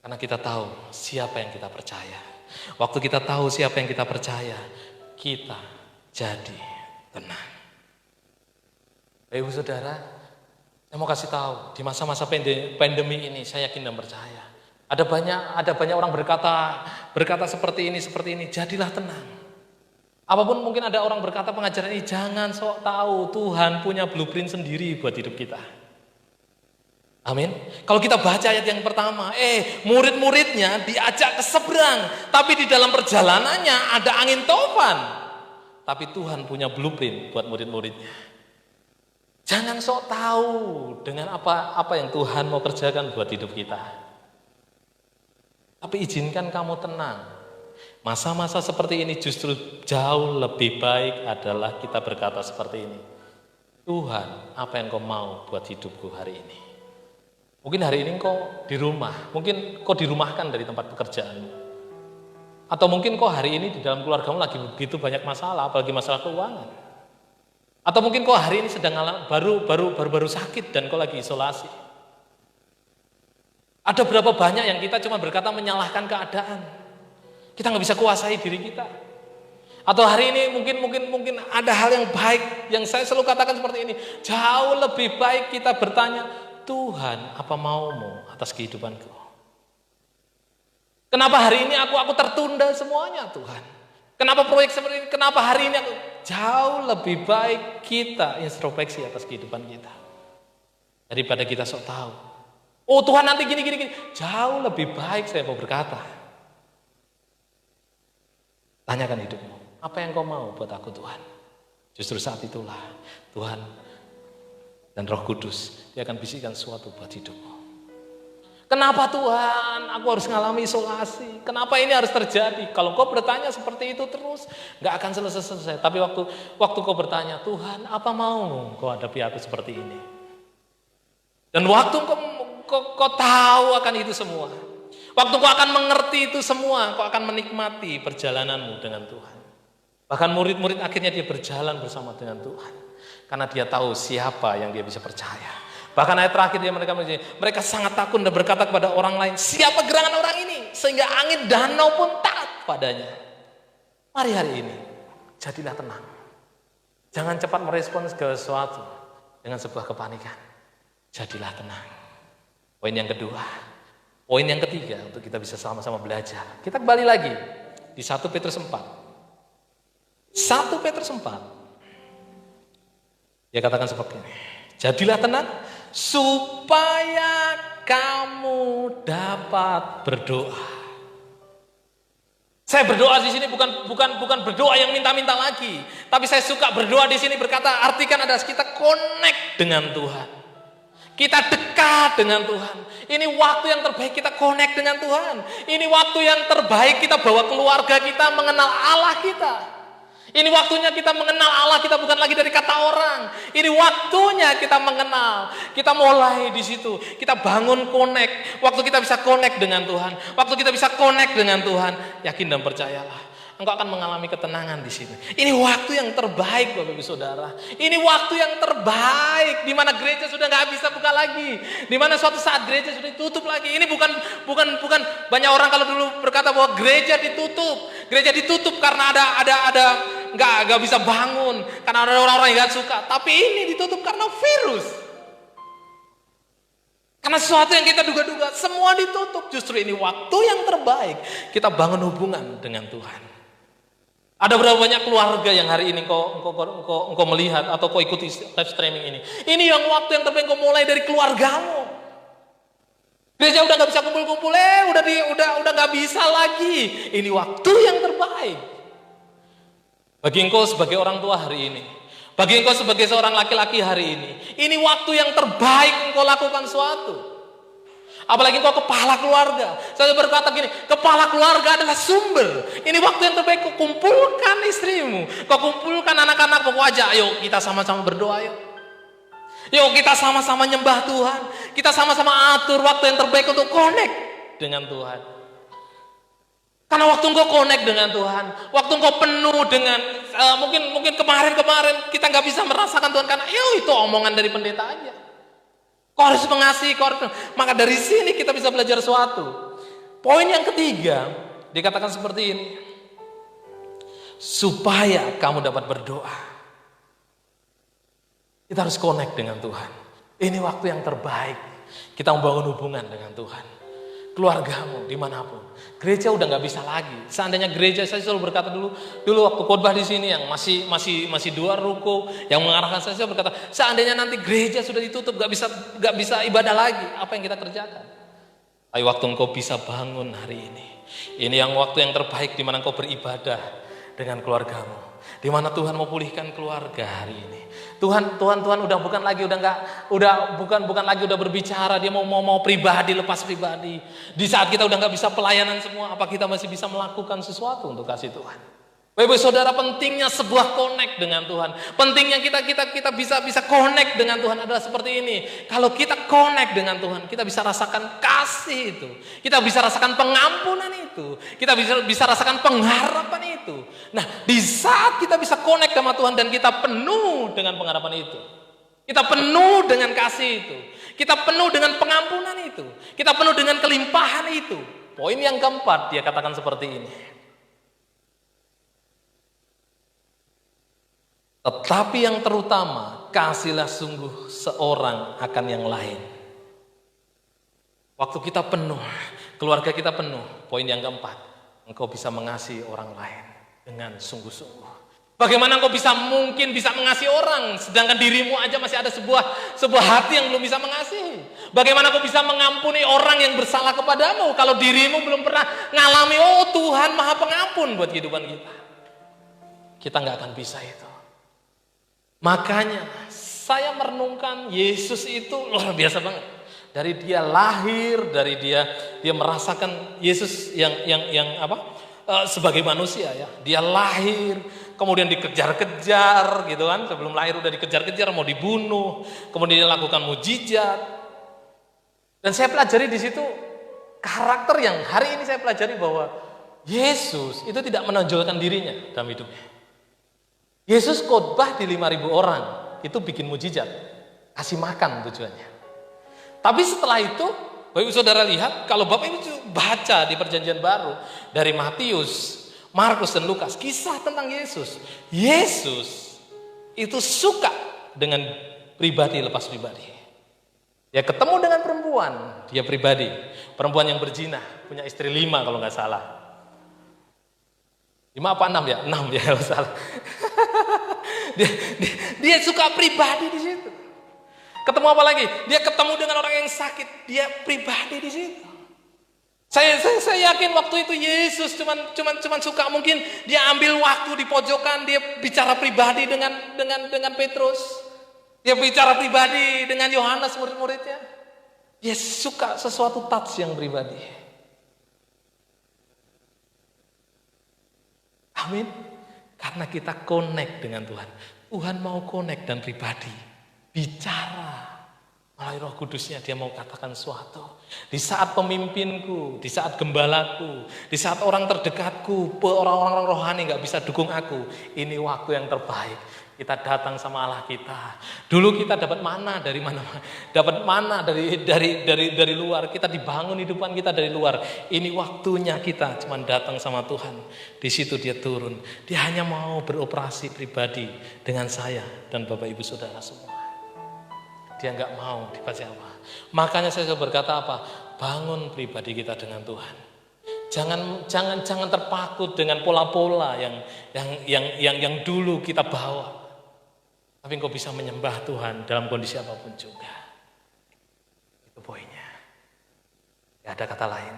Karena kita tahu siapa yang kita percaya. Waktu kita tahu siapa yang kita percaya, kita jadi tenang. Ibu saudara, saya mau kasih tahu, di masa-masa pandemi ini, saya yakin dan percaya. Ada banyak orang berkata seperti ini, jadilah tenang. Apapun mungkin ada orang berkata pengajaran ini, jangan sok tahu, Tuhan punya blueprint sendiri buat hidup kita. Amin. Kalau kita baca ayat yang pertama, murid-muridnya diajak ke seberang, tapi di dalam perjalanannya ada angin topan. Tapi Tuhan punya blueprint buat murid-muridnya. Jangan sok tahu dengan apa yang Tuhan mau kerjakan buat hidup kita. Tapi izinkan kamu tenang. Masa-masa seperti ini justru jauh lebih baik adalah kita berkata seperti ini. Tuhan, apa yang kau mau buat hidupku hari ini? Mungkin hari ini kau di rumah, mungkin kau dirumahkan dari tempat pekerjaanmu. Atau mungkin kau hari ini di dalam keluargamu lagi begitu banyak masalah, apalagi masalah keuangan. Atau mungkin kau hari ini sedang baru sakit dan kau lagi isolasi. Ada berapa banyak yang kita cuma berkata menyalahkan keadaan. Kita nggak bisa kuasai diri kita. Atau hari ini mungkin ada hal yang baik yang saya selalu katakan seperti ini. Jauh lebih baik kita bertanya, Tuhan, apa maumu atas kehidupanku? Kenapa hari ini aku tertunda semuanya, Tuhan? Kenapa proyek seperti ini? Kenapa hari ini jauh lebih baik kita introspeksi atas kehidupan kita daripada kita sok tahu. Oh Tuhan nanti gini. Jauh lebih baik saya mau berkata. Tanyakan hidupmu. Apa yang kau mau buat aku Tuhan? Justru saat itulah Tuhan dan Roh Kudus dia akan bisikkan sesuatu buat hidupmu. Kenapa Tuhan aku harus ngalami isolasi? Kenapa ini harus terjadi? Kalau kau bertanya seperti itu terus, gak akan selesai-selesai. Tapi waktu kau bertanya, Tuhan apa mau kau hadapi aku seperti ini? Dan waktu kau tahu akan itu semua. Waktu kau akan mengerti itu semua, kau akan menikmati perjalananmu dengan Tuhan. Bahkan murid-murid akhirnya dia berjalan bersama dengan Tuhan. Karena dia tahu siapa yang dia bisa percaya. Bahkan ayat terakhir mereka sangat takut dan berkata kepada orang lain, siapa gerangan orang ini? Sehingga angin danau pun taat padanya. Mari hari ini, jadilah tenang. Jangan cepat merespon segala sesuatu dengan sebuah kepanikan. Jadilah tenang. Poin yang kedua. Poin yang ketiga untuk kita bisa sama-sama belajar. Kita kembali lagi di 1 Petrus 4. 1 Petrus 4. Dia katakan seperti ini. Jadilah tenang supaya kamu dapat berdoa. Saya berdoa di sini bukan berdoa yang minta-minta lagi, tapi saya suka berdoa di sini berkata artikan adalah kita connect dengan Tuhan. Kita dekat dengan Tuhan. Ini waktu yang terbaik kita connect dengan Tuhan. Ini waktu yang terbaik kita bawa keluarga kita mengenal Allah kita. Ini waktunya kita mengenal Allah kita bukan lagi dari kata orang. Ini waktunya kita mengenal. Kita mulai di situ. Kita bangun connect. Waktu kita bisa connect dengan Tuhan. Waktu kita bisa connect dengan Tuhan. Yakin dan percayalah. Engkau akan mengalami ketenangan di sini. Ini waktu yang terbaik Bapak Ibu Saudara. Ini waktu yang terbaik di mana gereja sudah nggak bisa buka lagi. Di mana suatu saat gereja sudah ditutup lagi. Ini bukan banyak orang kalau dulu berkata bahwa gereja ditutup. Gereja ditutup karena ada nggak bisa bangun, karena ada orang-orang yang nggak suka. Tapi ini ditutup karena virus. Karena sesuatu yang kita duga-duga semua ditutup. Justru ini waktu yang terbaik kita bangun hubungan dengan Tuhan. Ada berapa banyak keluarga yang hari ini engkau melihat atau kau ikuti live streaming ini. Ini yang waktu yang terbaik kau mulai dari keluargamu. Gereja udah nggak bisa kumpul-kumpul, udah nggak bisa lagi. Ini waktu yang terbaik. Bagi engkau sebagai orang tua hari ini, bagi engkau sebagai seorang laki-laki hari ini waktu yang terbaik engkau lakukan sesuatu. Apalagi engkau kepala keluarga. Saya berkata gini, kepala keluarga adalah sumber. Ini waktu yang terbaik kau kumpulkan istrimu, kau kumpulkan anak-anak, kau ajak, ayo kita sama-sama berdoa yuk. Yuk kita sama-sama nyembah Tuhan. Kita sama-sama atur waktu yang terbaik untuk connect dengan Tuhan. Karena waktu engkau connect dengan Tuhan, waktu engkau penuh dengan mungkin kemarin kita nggak bisa merasakan Tuhan karena itu omongan dari pendeta aja. Kau harus mengasihi, maka dari sini kita bisa belajar sesuatu. Poin yang ketiga dikatakan seperti ini, supaya kamu dapat berdoa. Kita harus connect dengan Tuhan. Ini waktu yang terbaik kita membangun hubungan dengan Tuhan. Keluargamu dimanapun, gereja udah nggak bisa lagi. Seandainya gereja, saya selalu berkata dulu waktu khotbah di sini yang masih 2 ruko yang mengarahkan saya berkata, seandainya nanti gereja sudah ditutup, nggak bisa ibadah lagi, apa yang kita kerjakan? Ayo waktu engkau bisa bangun hari ini yang waktu yang terbaik di mana engkau beribadah dengan keluargamu. Di mana Tuhan mau pulihkan keluarga hari ini. Tuhan udah bukan lagi udah berbicara, dia mau pribadi, lepas pribadi. Di saat kita udah nggak bisa pelayanan semua, apa kita masih bisa melakukan sesuatu untuk kasih Tuhan? Bapak saudara, pentingnya sebuah connect dengan Tuhan. Pentingnya kita bisa connect dengan Tuhan adalah seperti ini. Kalau kita connect dengan Tuhan, kita bisa rasakan kasih itu. Kita bisa rasakan pengampunan itu. Kita bisa rasakan pengharapan itu. Nah, di saat kita bisa connect sama Tuhan dan kita penuh dengan pengharapan itu. Kita penuh dengan kasih itu. Kita penuh dengan pengampunan itu. Kita penuh dengan kelimpahan itu. Poin yang keempat dia katakan seperti ini. Tetapi yang terutama, kasihlah sungguh seorang akan yang lain. Waktu kita penuh, keluarga kita penuh. Poin yang keempat, engkau bisa mengasihi orang lain dengan sungguh-sungguh. Bagaimana engkau mungkin bisa mengasihi orang, sedangkan dirimu aja masih ada sebuah hati yang belum bisa mengasihi. Bagaimana engkau bisa mengampuni orang yang bersalah kepadamu, kalau dirimu belum pernah ngalami, Tuhan Maha Pengampun buat kehidupan kita. Kita nggak akan bisa itu. Makanya saya merenungkan Yesus itu luar biasa banget. Dari dia lahir, dari dia merasakan Yesus yang sebagai manusia ya. Dia lahir, kemudian dikejar-kejar gitu kan. Sebelum lahir udah dikejar-kejar, mau dibunuh, kemudian dia lakukan mujizat. Dan saya pelajari di situ karakter yang hari ini saya pelajari bahwa Yesus itu tidak menonjolkan dirinya dalam hidupnya. Yesus khotbah di 5.000 orang, itu bikin mujizat, kasih makan tujuannya. Tapi setelah itu, Bapak Ibu Saudara lihat, kalau Bapak Ibu baca di Perjanjian Baru, dari Matius, Markus dan Lukas, kisah tentang Yesus. Yesus itu suka dengan pribadi lepas pribadi. Dia ketemu dengan perempuan, dia pribadi. Perempuan yang berzina, punya istri 5 kalau nggak salah. 5 apa 6 ya? 6 ya kalau salah. Dia suka pribadi di situ. Ketemu apa lagi? Dia ketemu dengan orang yang sakit, dia pribadi di situ. Saya yakin waktu itu Yesus cuman suka, mungkin dia ambil waktu di pojokan, dia bicara pribadi dengan Petrus. Dia bicara pribadi dengan Yohanes murid-muridnya. Dia suka sesuatu touch yang pribadi. Amin. Karena kita connect dengan Tuhan. Tuhan mau connect dan pribadi. Bicara. Melalui Roh Kudusnya dia mau katakan sesuatu. Di saat pemimpinku, di saat gembalaku, di saat orang terdekatku, orang-orang rohani gak bisa dukung aku. Ini waktu yang terbaik. Kita datang sama Allah kita. Dulu kita dapat mana dari mana-mana. Dapat mana dari luar. Kita dibangun hidupan kita dari luar. Ini waktunya kita cuma datang sama Tuhan. Di situ dia turun. Dia hanya mau beroperasi pribadi dengan saya dan Bapak Ibu Saudara semua. Dia nggak mau dibaca apa. Makanya saya berkata apa? Bangun pribadi kita dengan Tuhan. Jangan terpaku dengan pola-pola yang dulu kita bawa. Tapi engkau bisa menyembah Tuhan dalam kondisi apapun juga. Itu poinnya. Gak ada kata lain.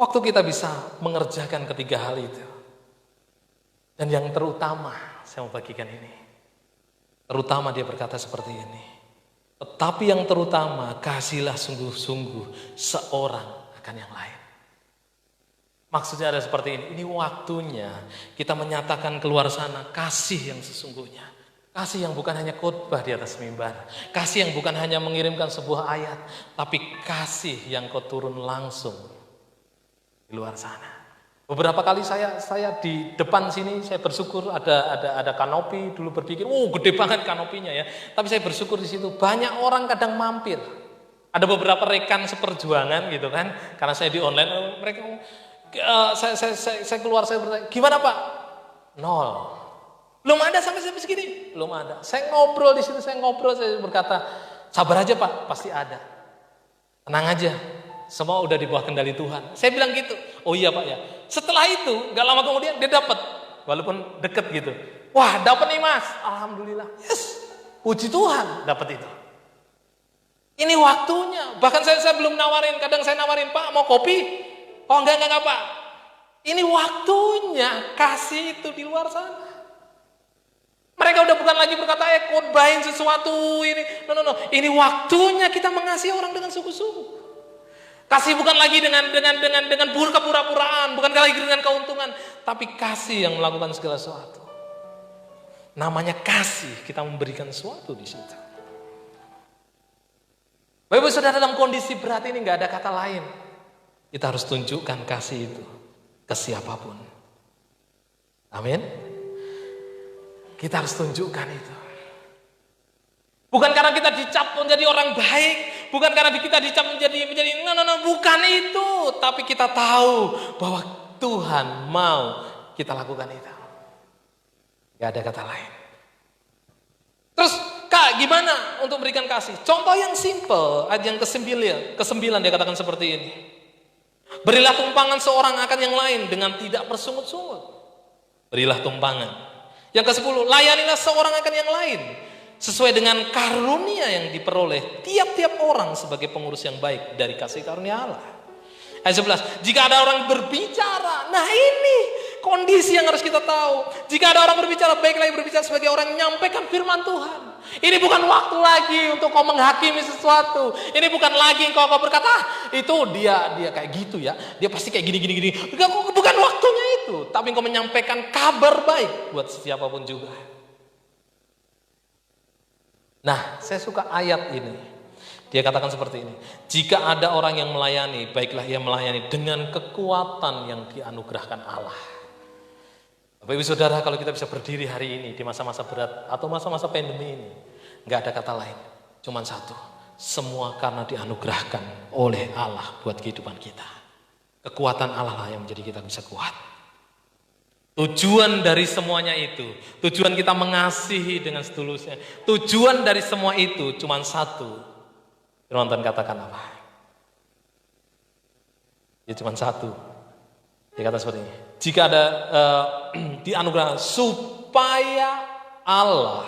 Waktu kita bisa mengerjakan ketiga hal itu. Dan yang terutama, saya mau bagikan ini. Terutama dia berkata seperti ini. Tetapi yang terutama, kasihlah sungguh-sungguh seorang akan yang lain. Maksudnya ada seperti ini. Ini waktunya kita menyatakan keluar sana kasih yang sesungguhnya. Kasih yang bukan hanya khotbah di atas mimbar. Kasih yang bukan hanya mengirimkan sebuah ayat. Tapi kasih yang kau turun langsung di luar sana. Beberapa kali saya di depan sini saya bersyukur ada kanopi, dulu berpikir, gede banget kanopinya ya. Tapi saya bersyukur di situ banyak orang kadang mampir. Ada beberapa rekan seperjuangan gitu kan, karena saya di online mereka saya keluar saya bertanya, gimana Pak? 0. Belum ada sampai segini, belum ada. Saya ngobrol di situ, saya berkata, sabar aja Pak, pasti ada. Tenang aja. Semua udah di bawah kendali Tuhan. Saya bilang gitu. Oh iya Pak ya. Setelah itu, gak lama kemudian dia dapat, walaupun deket gitu. Wah dapat nih Mas. Alhamdulillah. Yes. Puji Tuhan dapat itu. Ini waktunya. Bahkan saya belum nawarin. Kadang saya nawarin, Pak mau kopi? Oh enggak Pak. Ini waktunya kasih itu di luar sana. Mereka udah bukan lagi berkata, khotbahin sesuatu ini. No. Ini waktunya kita mengasihi orang dengan sungguh-sungguh. Kasih bukan lagi dengan kepura-puraan, bukan lagi dengan keuntungan, tapi kasih yang melakukan segala sesuatu. Namanya kasih, kita memberikan sesuatu di situ. Bapak Ibu Saudara, dalam kondisi berat ini nggak ada kata lain. Kita harus tunjukkan kasih itu ke siapapun. Amin. Kita harus tunjukkan itu. Bukan karena kita dicap menjadi orang baik, bukan karena kita dicap menjadi bukan itu, tapi kita tahu bahwa Tuhan mau kita lakukan itu. Gak ada kata lain. Terus Kak, gimana untuk berikan kasih? Contoh yang simple, ayat yang ke-9 dia katakan seperti ini. Berilah tumpangan seorang akan yang lain dengan tidak bersungut-sungut. Berilah tumpangan. Yang ke-10, layanilah seorang akan yang lain sesuai dengan karunia yang diperoleh tiap-tiap orang sebagai pengurus yang baik dari kasih karunia Allah. Ayat 11, jika ada orang berbicara, nah ini kondisi yang harus kita tahu. Jika ada orang berbicara, baiklah berbicara sebagai orang yang menyampaikan firman Tuhan. Ini bukan waktu lagi untuk kau menghakimi sesuatu. Ini bukan lagi kau berkata, itu dia kayak gitu ya. Dia pasti kayak gini. Bukan waktunya itu. Tapi kau menyampaikan kabar baik buat siapapun juga. Nah, saya suka ayat ini. Dia katakan seperti ini. Jika ada orang yang melayani, baiklah ia melayani dengan kekuatan yang dianugerahkan Allah. Bapak Ibu Saudara, kalau kita bisa berdiri hari ini di masa-masa berat atau masa-masa pandemi ini, nggak ada kata lain, cuma satu. Semua karena dianugerahkan oleh Allah buat kehidupan kita. Kekuatan Allah lah yang menjadi kita bisa kuat. Tujuan dari semuanya itu, tujuan kita mengasihi dengan setulusnya, tujuan dari semua itu cuma satu. Firman Tuhan katakan apa? Ya cuma satu. Dia kata seperti ini. Jika ada dianugerahkan supaya Allah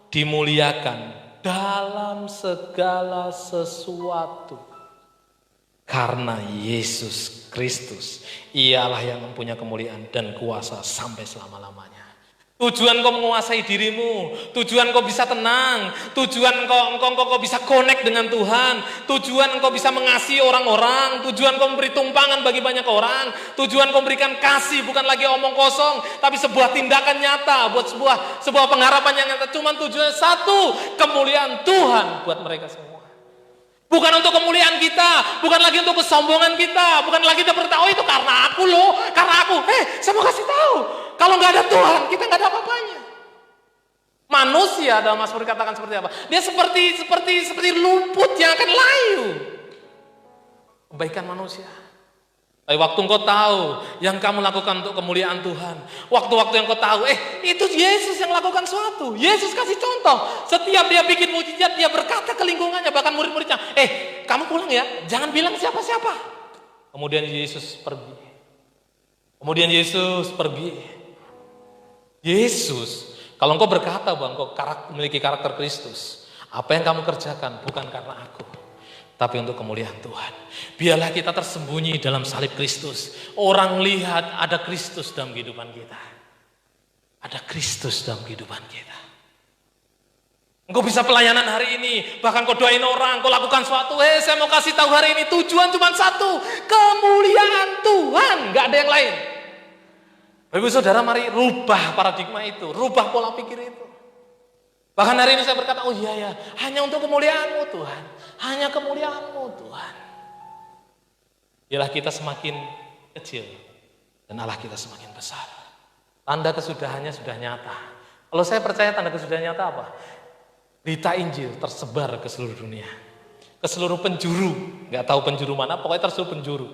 dimuliakan dalam segala sesuatu. Karena Yesus Kristus, ialah yang mempunyai kemuliaan dan kuasa sampai selama-lamanya. Tujuan kau menguasai dirimu, tujuan kau bisa tenang, tujuan kau bisa connect dengan Tuhan, tujuan kau bisa mengasihi orang-orang, tujuan kau memberi tumpangan bagi banyak orang, tujuan kau memberikan kasih bukan lagi omong kosong, tapi sebuah tindakan nyata, buat sebuah pengharapan yang nyata. Cuman tujuan satu, kemuliaan Tuhan buat mereka semua. Bukan untuk kemuliaan kita, bukan lagi untuk kesombongan kita, bukan lagi kita berkata, oh itu karena aku loh, karena aku. Saya mau kasih tahu, kalau nggak ada Tuhan, kita nggak ada apa-apanya. Manusia dalam Mazmur katakan seperti apa? Dia seperti lumput yang akan layu. Kebaikan manusia. Tapi waktu engkau tahu yang kamu lakukan untuk kemuliaan Tuhan. Waktu-waktu yang kau tahu, itu Yesus yang lakukan sesuatu. Yesus kasih contoh. Setiap dia bikin mujizat, dia berkata ke lingkungannya, bahkan murid-muridnya, kamu pulang ya, jangan bilang siapa-siapa. Kemudian Yesus pergi. Yesus, kalau engkau berkata bahwa engkau memiliki karakter Kristus, apa yang kamu kerjakan bukan karena aku, tapi untuk kemuliaan Tuhan. Biarlah kita tersembunyi dalam salib Kristus. Orang lihat ada Kristus dalam kehidupan kita. Ada Kristus dalam kehidupan kita. Engkau bisa pelayanan hari ini, bahkan kau doain orang, kau lakukan sesuatu. Saya mau kasih tahu hari ini tujuan cuma satu, kemuliaan Tuhan, nggak ada yang lain. Bapak Saudara, mari rubah paradigma itu, rubah pola pikir itu. Bahkan hari ini saya berkata, oh iya ya, hanya untuk kemuliaan-Mu Tuhan. Hanya kemuliaan-Mu Tuhan. Biarlah kita semakin kecil dan Allah kita semakin besar. Tanda kesudahannya sudah nyata. Kalau saya percaya tanda kesudahan nyata apa? Berita Injil tersebar ke seluruh dunia. Ke seluruh penjuru, nggak tahu penjuru mana, pokoknya terseluruh penjuru.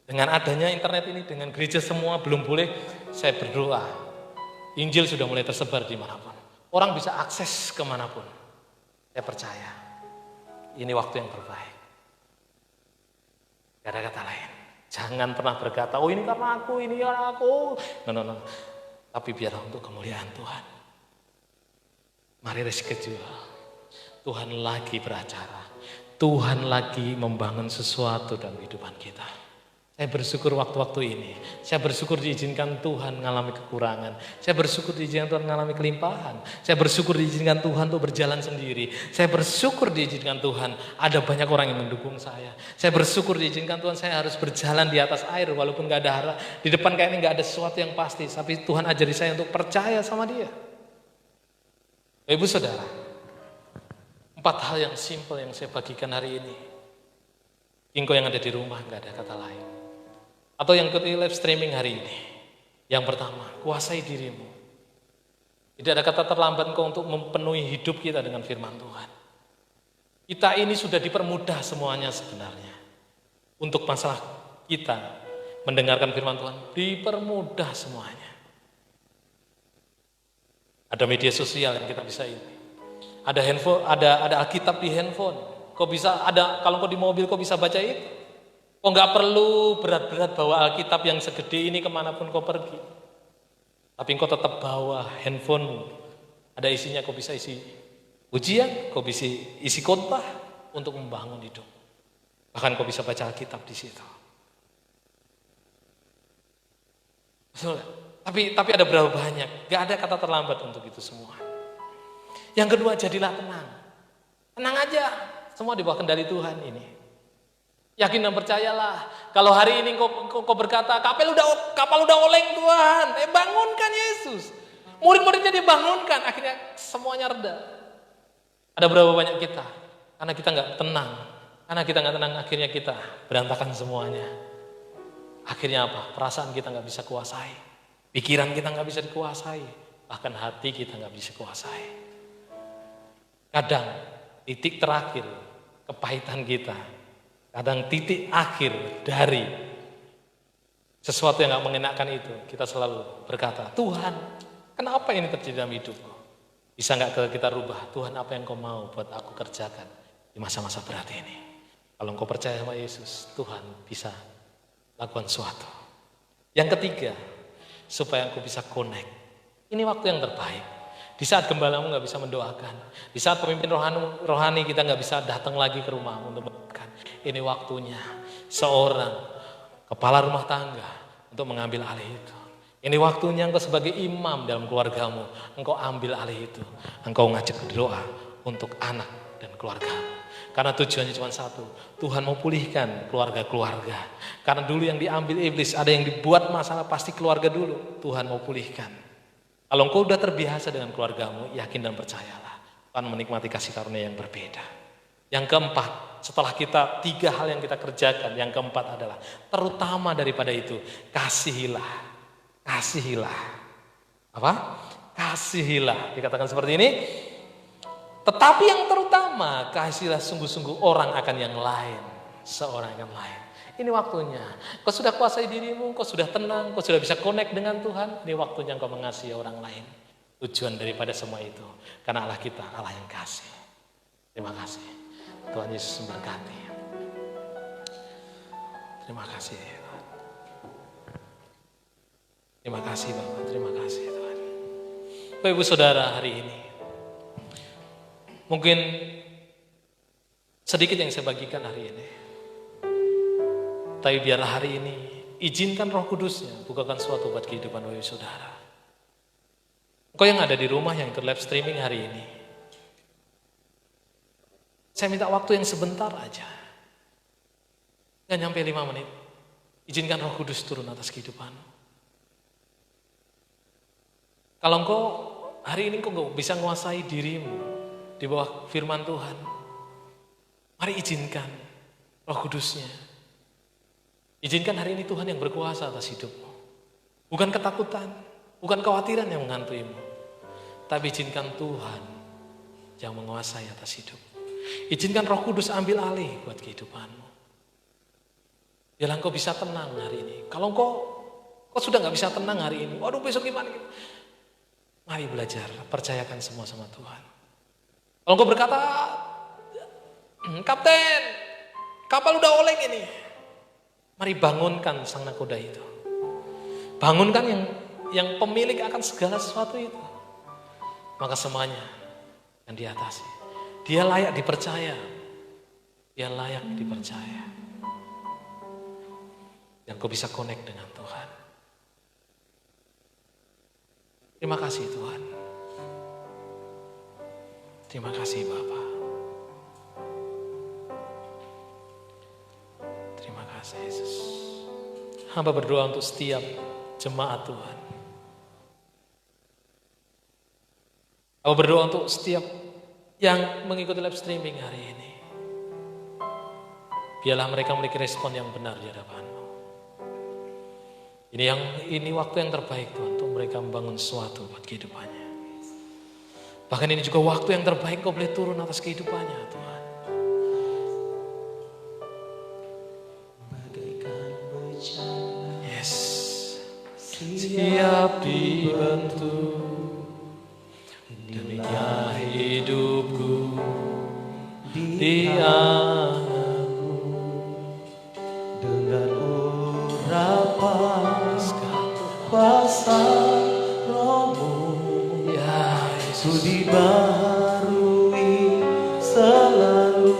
Dengan adanya internet ini, dengan gereja semua belum boleh, saya berdoa. Injil sudah mulai tersebar dimanapun. Orang bisa akses kemanapun. Saya percaya, ini waktu yang terbaik. Gak ada kata lain. Jangan pernah berkata, oh ini karena aku, ini karena aku. No. Tapi biarlah untuk kemuliaan Tuhan. Mari reschedule. Tuhan lagi beracara. Tuhan lagi membangun sesuatu dalam kehidupan kita. Saya bersyukur waktu-waktu ini. Saya bersyukur diizinkan Tuhan mengalami kekurangan. Saya bersyukur diizinkan Tuhan mengalami kelimpahan. Saya bersyukur diizinkan Tuhan untuk berjalan sendiri. Saya bersyukur diizinkan Tuhan ada banyak orang yang mendukung saya. Saya bersyukur diizinkan Tuhan saya harus berjalan di atas air walaupun gak ada harap. Di depan kayak ini gak ada sesuatu yang pasti. Tapi Tuhan ajari saya untuk percaya sama Dia. Ibu Saudara, 4 hal yang simple yang saya bagikan hari ini. Engkau yang ada di rumah gak ada kata lain. Atau yang ikuti live streaming hari ini. Yang pertama, kuasai dirimu. Tidak ada kata terlambat engkau untuk memenuhi hidup kita dengan firman Tuhan. Kita ini sudah dipermudah semuanya sebenarnya. Untuk masalah kita mendengarkan firman Tuhan, dipermudah semuanya. Ada media sosial yang kita bisa ini. Ada handphone, ada Alkitab di handphone. Kau bisa kalau kau di mobil kau bisa baca itu. Kau nggak perlu berat-berat bawa Alkitab yang segede ini kemanapun kau pergi. Tapi kau tetap bawa handphone. Ada isinya, kau bisa isi ujian, kau bisa isi khotbah untuk membangun hidup. Bahkan kau bisa baca Alkitab di situ. Tapi ada berapa banyak? Gak ada kata terlambat untuk itu semua. Yang kedua, jadilah tenang. Tenang aja, semua di bawah kendali Tuhan ini. Yakin dan percayalah. Kalau hari ini kau berkata, kapal udah oleng Tuhan. Bangunkan Yesus. Murid-muridnya dibangunkan, akhirnya semuanya reda. Ada berapa banyak kita? Karena kita nggak tenang. Karena kita nggak tenang, akhirnya kita berantakan semuanya. Akhirnya apa? Perasaan kita nggak bisa kuasai. Pikiran kita nggak bisa dikuasai. Bahkan hati kita nggak bisa kuasai. Kadang titik terakhir kepahitan kita. Kadang titik akhir dari sesuatu yang gak mengenakan itu, kita selalu berkata, Tuhan, kenapa ini terjadi dalam hidupku? Bisa gak kita rubah? Tuhan, apa yang kau mau buat aku kerjakan di masa-masa berat ini? Kalau engkau percaya sama Yesus, Tuhan bisa lakukan sesuatu. Yang ketiga, supaya engkau bisa connect. Ini waktu yang terbaik. Di saat gembalamu gak bisa mendoakan, di saat pemimpin rohani kita gak bisa datang lagi ke rumahmu untuk mendoakan. Ini waktunya seorang kepala rumah tangga untuk mengambil alih itu. Ini waktunya engkau sebagai imam dalam keluargamu, engkau ambil alih itu. Engkau ngajak doa untuk anak dan keluargamu. Karena tujuannya cuma satu, Tuhan mau pulihkan keluarga-keluarga. Karena dulu yang diambil iblis, ada yang dibuat masalah pasti keluarga dulu, Tuhan mau pulihkan. Kalau engkau udah terbiasa dengan keluargamu, yakin dan percayalah, Tuhan menikmati kasih karunia yang berbeda. Yang keempat, setelah kita 3 hal yang kita kerjakan, yang keempat adalah, terutama daripada itu, kasihilah. Apa? Kasihilah, dikatakan seperti ini. Tetapi yang terutama, kasihilah sungguh-sungguh orang akan yang lain, seorang yang lain. Ini waktunya. Kau sudah kuasai dirimu, kau sudah tenang, kau sudah bisa connect dengan Tuhan. Ini waktunya kau mengasihi orang lain. Tujuan daripada semua itu. Karena Allah kita, Allah yang kasih. Terima kasih. Tuhan Yesus memberkati. Terima kasih Tuhan. Terima kasih Bapak, terima kasih Tuhan. Bapak Ibu Saudara, hari ini mungkin sedikit yang saya bagikan hari ini. Tapi biarlah hari ini izinkan Roh Kudusnya bukakan suatu buat kehidupan Bapak Ibu Saudara. Engkau yang ada di rumah yang ikut live streaming hari ini, saya minta waktu yang sebentar aja. Gak nyampe 5 menit. Izinkan Roh Kudus turun atas kehidupanmu. Kalau engkau hari ini engkau gak bisa menguasai dirimu di bawah firman Tuhan, mari izinkan Roh Kudusnya. Izinkan hari ini Tuhan yang berkuasa atas hidupmu. Bukan ketakutan, bukan kekhawatiran yang menghantuimu, tapi izinkan Tuhan yang menguasai atas hidupmu. Izinkan Roh Kudus ambil alih buat kehidupanmu. Biarlah engkau bisa tenang hari ini. Kalau kau sudah gak bisa tenang hari ini, waduh besok gimana? Mari belajar, percayakan semua sama Tuhan. Kalau engkau berkata, Kapten, kapal udah oleng ini. Mari bangunkan sang nakoda itu. Bangunkan yang pemilik akan segala sesuatu itu. Maka semuanya akan diatasi. Dia layak dipercaya. Dia layak dipercaya. Dan kau bisa connect dengan Tuhan. Terima kasih Tuhan. Terima kasih Bapa. Terima kasih Yesus. Hamba berdoa untuk setiap jemaat Tuhan. Hamba berdoa untuk setiap yang mengikuti live streaming hari ini. Biarlah mereka memiliki respon yang benar di hadapan-Mu. Ini waktu yang terbaik Tuhan untuk mereka membangun sesuatu buat kehidupannya. Bahkan ini juga waktu yang terbaik Kau boleh turun atas kehidupannya Tuhan. Bagaikan bencana. Yes. Siap dibentuk. Demikian hidupku di anganmu. Dengan urapan kuasa Roh-Mu, Ya ku Yesus. dibaharui selalu.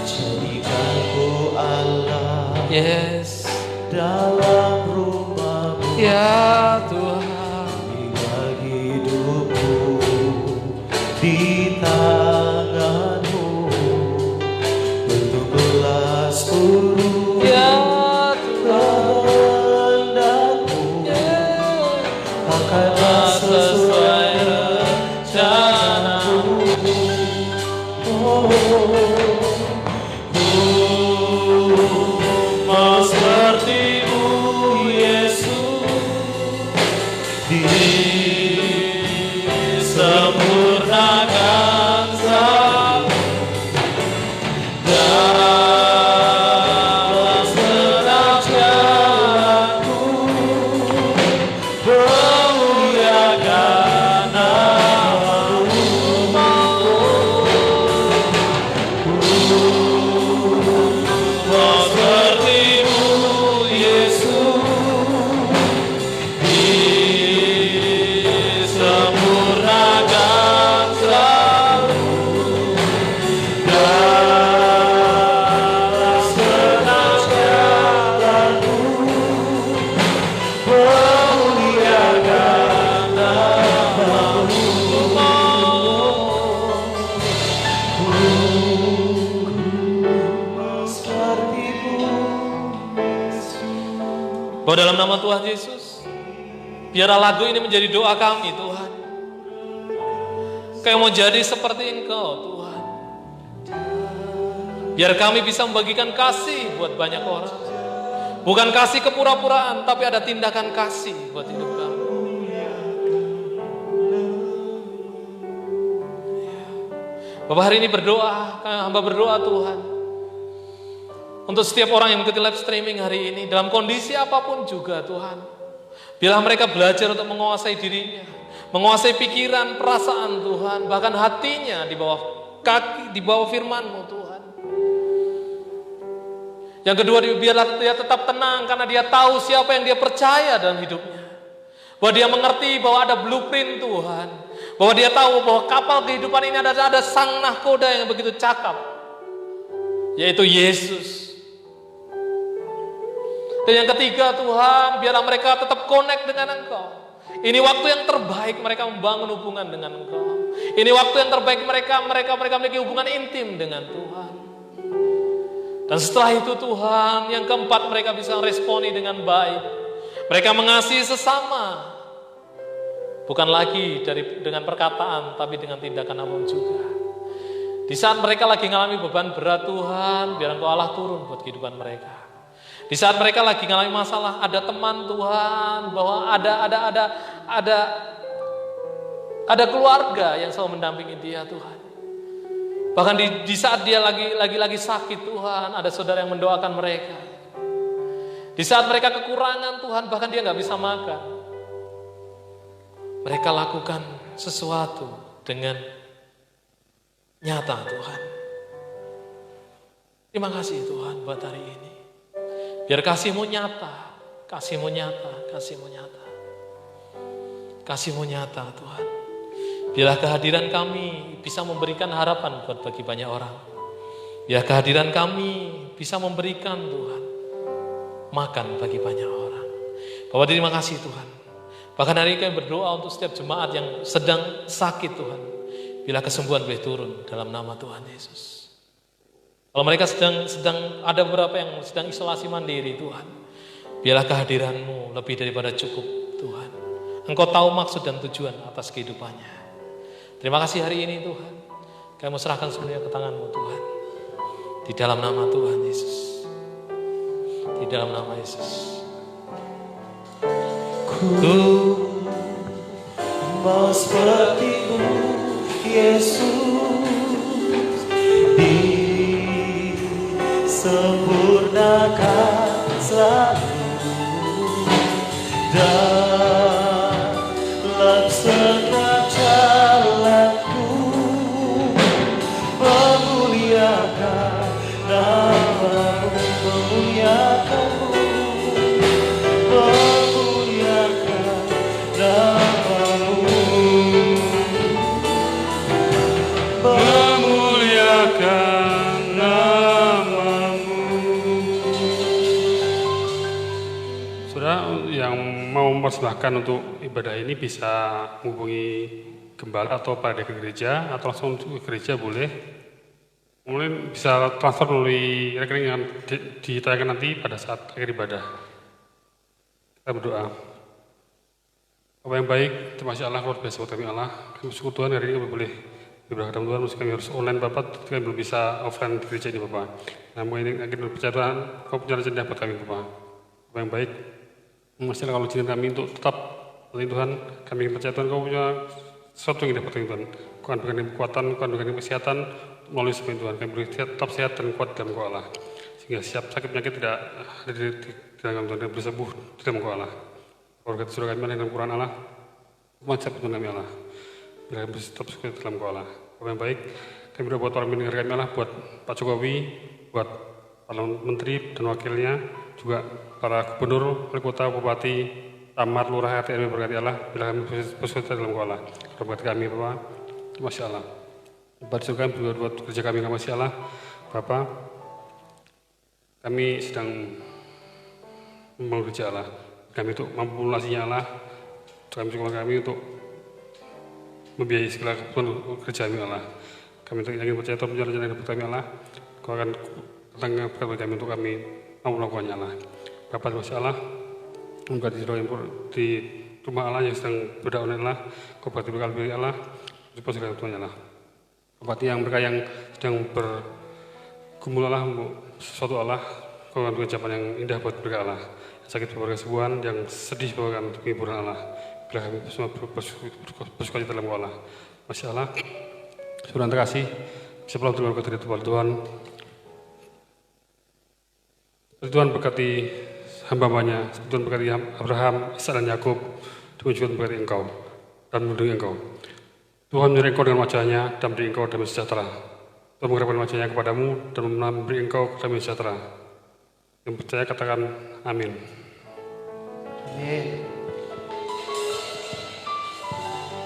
Jadikan ku Allah Yes. dalam rumah-Mu. Ya Tuhan. Hingga hidupku di tangan-Mu. Bentuk belas turun Ya kehendak-Mu. Pakailah sesuai rencana-Mu. Mau seperti-Mu Yesus, disempurnakan selalu dalam setiap jalanku. Memuliakan nama-Mu. Mau seperti-Mu Yesus, disempurnakan selalu dalam setiap jalanku. Memuliakan nama-Mu. Bahwa dalam nama Tuhan Yesus, biarlah lagu ini menjadi doa kami Tuhan. Kami mau jadi seperti Engkau Tuhan. Biar kami bisa membagikan kasih buat banyak orang. Bukan kasih kepura-puraan, tapi ada tindakan kasih buat hidup kami. Bapak hari ini berdoa, hamba berdoa Tuhan. Untuk setiap orang yang mengikuti live streaming hari ini, dalam kondisi apapun juga Tuhan. Biarlah mereka belajar untuk menguasai dirinya, menguasai pikiran, perasaan Tuhan, bahkan hatinya di bawah kaki, di bawah firman-Mu Tuhan. Yang kedua, biarlah dia tetap tenang karena dia tahu siapa yang dia percaya dalam hidupnya. Bahwa dia mengerti bahwa ada blueprint Tuhan. Bahwa dia tahu bahwa kapal kehidupan ini ada sang nahkoda yang begitu cakap, yaitu Yesus. Dan yang ketiga Tuhan, biarlah mereka tetap connect dengan Engkau. Ini waktu yang terbaik mereka membangun hubungan dengan Engkau. Ini waktu yang terbaik mereka memiliki hubungan intim dengan Tuhan. Dan setelah itu Tuhan, yang keempat mereka bisa meresponi dengan baik. Mereka mengasihi sesama. Bukan lagi dengan perkataan, tapi dengan tindakan apapun juga. Di saat mereka lagi mengalami beban berat Tuhan, biar Engkau Allah turun buat kehidupan mereka. Di saat mereka lagi mengalami masalah, ada teman Tuhan, bahwa ada keluarga yang selalu mendampingi dia Tuhan. Bahkan di saat dia lagi sakit Tuhan, ada saudara yang mendoakan mereka. Di saat mereka kekurangan Tuhan, bahkan dia nggak bisa makan, mereka lakukan sesuatu dengan nyata Tuhan. Terima kasih Tuhan buat hari ini. Biar kasih-Mu nyata, kasih-Mu nyata, kasih-Mu nyata. Kasih-Mu nyata Tuhan. Biarlah kehadiran kami bisa memberikan harapan buat bagi banyak orang. Biar kehadiran kami bisa memberikan Tuhan makan bagi banyak orang. Bapak terima kasih Tuhan. Bahkan hari ini kami berdoa untuk setiap jemaat yang sedang sakit Tuhan. Bila kesembuhan boleh turun dalam nama Tuhan Yesus. Kalau mereka sedang ada beberapa yang sedang isolasi mandiri Tuhan. Biarlah kehadiran-Mu lebih daripada cukup Tuhan. Engkau tahu maksud dan tujuan atas kehidupannya. Terima kasih hari ini Tuhan. Kami mau serahkan semuanya ke tangan-Mu Tuhan. Di dalam nama Tuhan Yesus. Di dalam nama Yesus. Ku mau seperti-Mu Yesus, disempurnakan selalu dalam setiap jalanku, memuliakan nama-Mu, memuliakan-Mu, memuliakan nama-Mu, memuliakan nama-Mu. Saudara yang mau mempersembahkan untuk ibadah ini bisa menghubungi gembala atau pada ke gereja, atau langsung ke gereja boleh. Kemudian bisa transfer melalui rekening yang ditayangkan nanti pada saat akhir ibadah. Kita berdoa. Apa yang baik, terima kasih Allah, luar biasa buat kami Allah. Kami bersyukur Tuhan hari ini kami boleh beribadah kepada Tuhan, meskipun kami harus online Bapak, kami belum bisa offline di gereja ini Bapak. Namun ini akan berpercaya Tuhan, Kau punya rencana buat kami Bapak. Apa yang baik, mestilah kalau izin kami untuk tetap melayani Tuhan, kami percaya Tuhan Kau punya sesuatu yang dapat Tuhan. Kau akan berikan kekuatan, Kau akan berikan kesehatan melalui sebab Tuhan. Kami beri tetap sehat dan kuat dalam Kau Allah. Sehingga siap sakit penyakit tidak ada di dalam Tuhan, dan bersembuh di dalam Kau Allah. Keluarga saudara kami dalam Quran Allah, macam Tuhan kami Allah. Bila kami tetap suka dalam Kau Allah. Apa yang baik, kami berdoa buat orang mendengar kami Allah, buat Pak Jokowi, buat para menteri dan wakilnya, juga para gubernur, wali kota, bupati, camat, lurah, RT, RW berkati Allah. Bila kami bersuka dalam Kau Allah. Berkati kami Bapak, Masya Allah. Bapak surga kami berdoa buat kerja kami Masya Allah. Bapak, kami sedang membangun kerja Allah. Kami untuk mampu melunasinya Allah. Kami juga kami untuk membiayai segala kebutuhan kerja kami Allah. Kami ingin percaya Tuhan punya rencana yang kami Allah. Kau akan datang kepada kami untuk kami mampu melakukannya Allah. Bapak Masya Allah, semoga di rumah Allah yang sedang berdoa Allah, Kau berkati berkali Allah, support segala kebutuhannya Allah. Bapak yang mereka yang sedang bergumul Allah untuk sesuatu Allah, Kau akan berikan jawaban yang indah buat mereka Allah. Sakit beberapa kesembuhan, yang sedih beberapa penghiburan Allah. Bila kami semua bersuka cita dalam Allah. Masya Allah, Tuhan terima kasih. Bisa pulang terima kasih dari Tuhan. Tuhan berkati hamba-hambanya, Tuhan berkati Abraham, Ishak dan Yakub, Tuhan berkati engkau dan melindungi engkau. Tuhan menyertai engkau dengan wajahnya dan memberi engkau damai sejahtera. Tuhan menghadapkan wajahnya kepadamu dan memberi engkau damai sejahtera. Yang percaya katakan amin. Amin.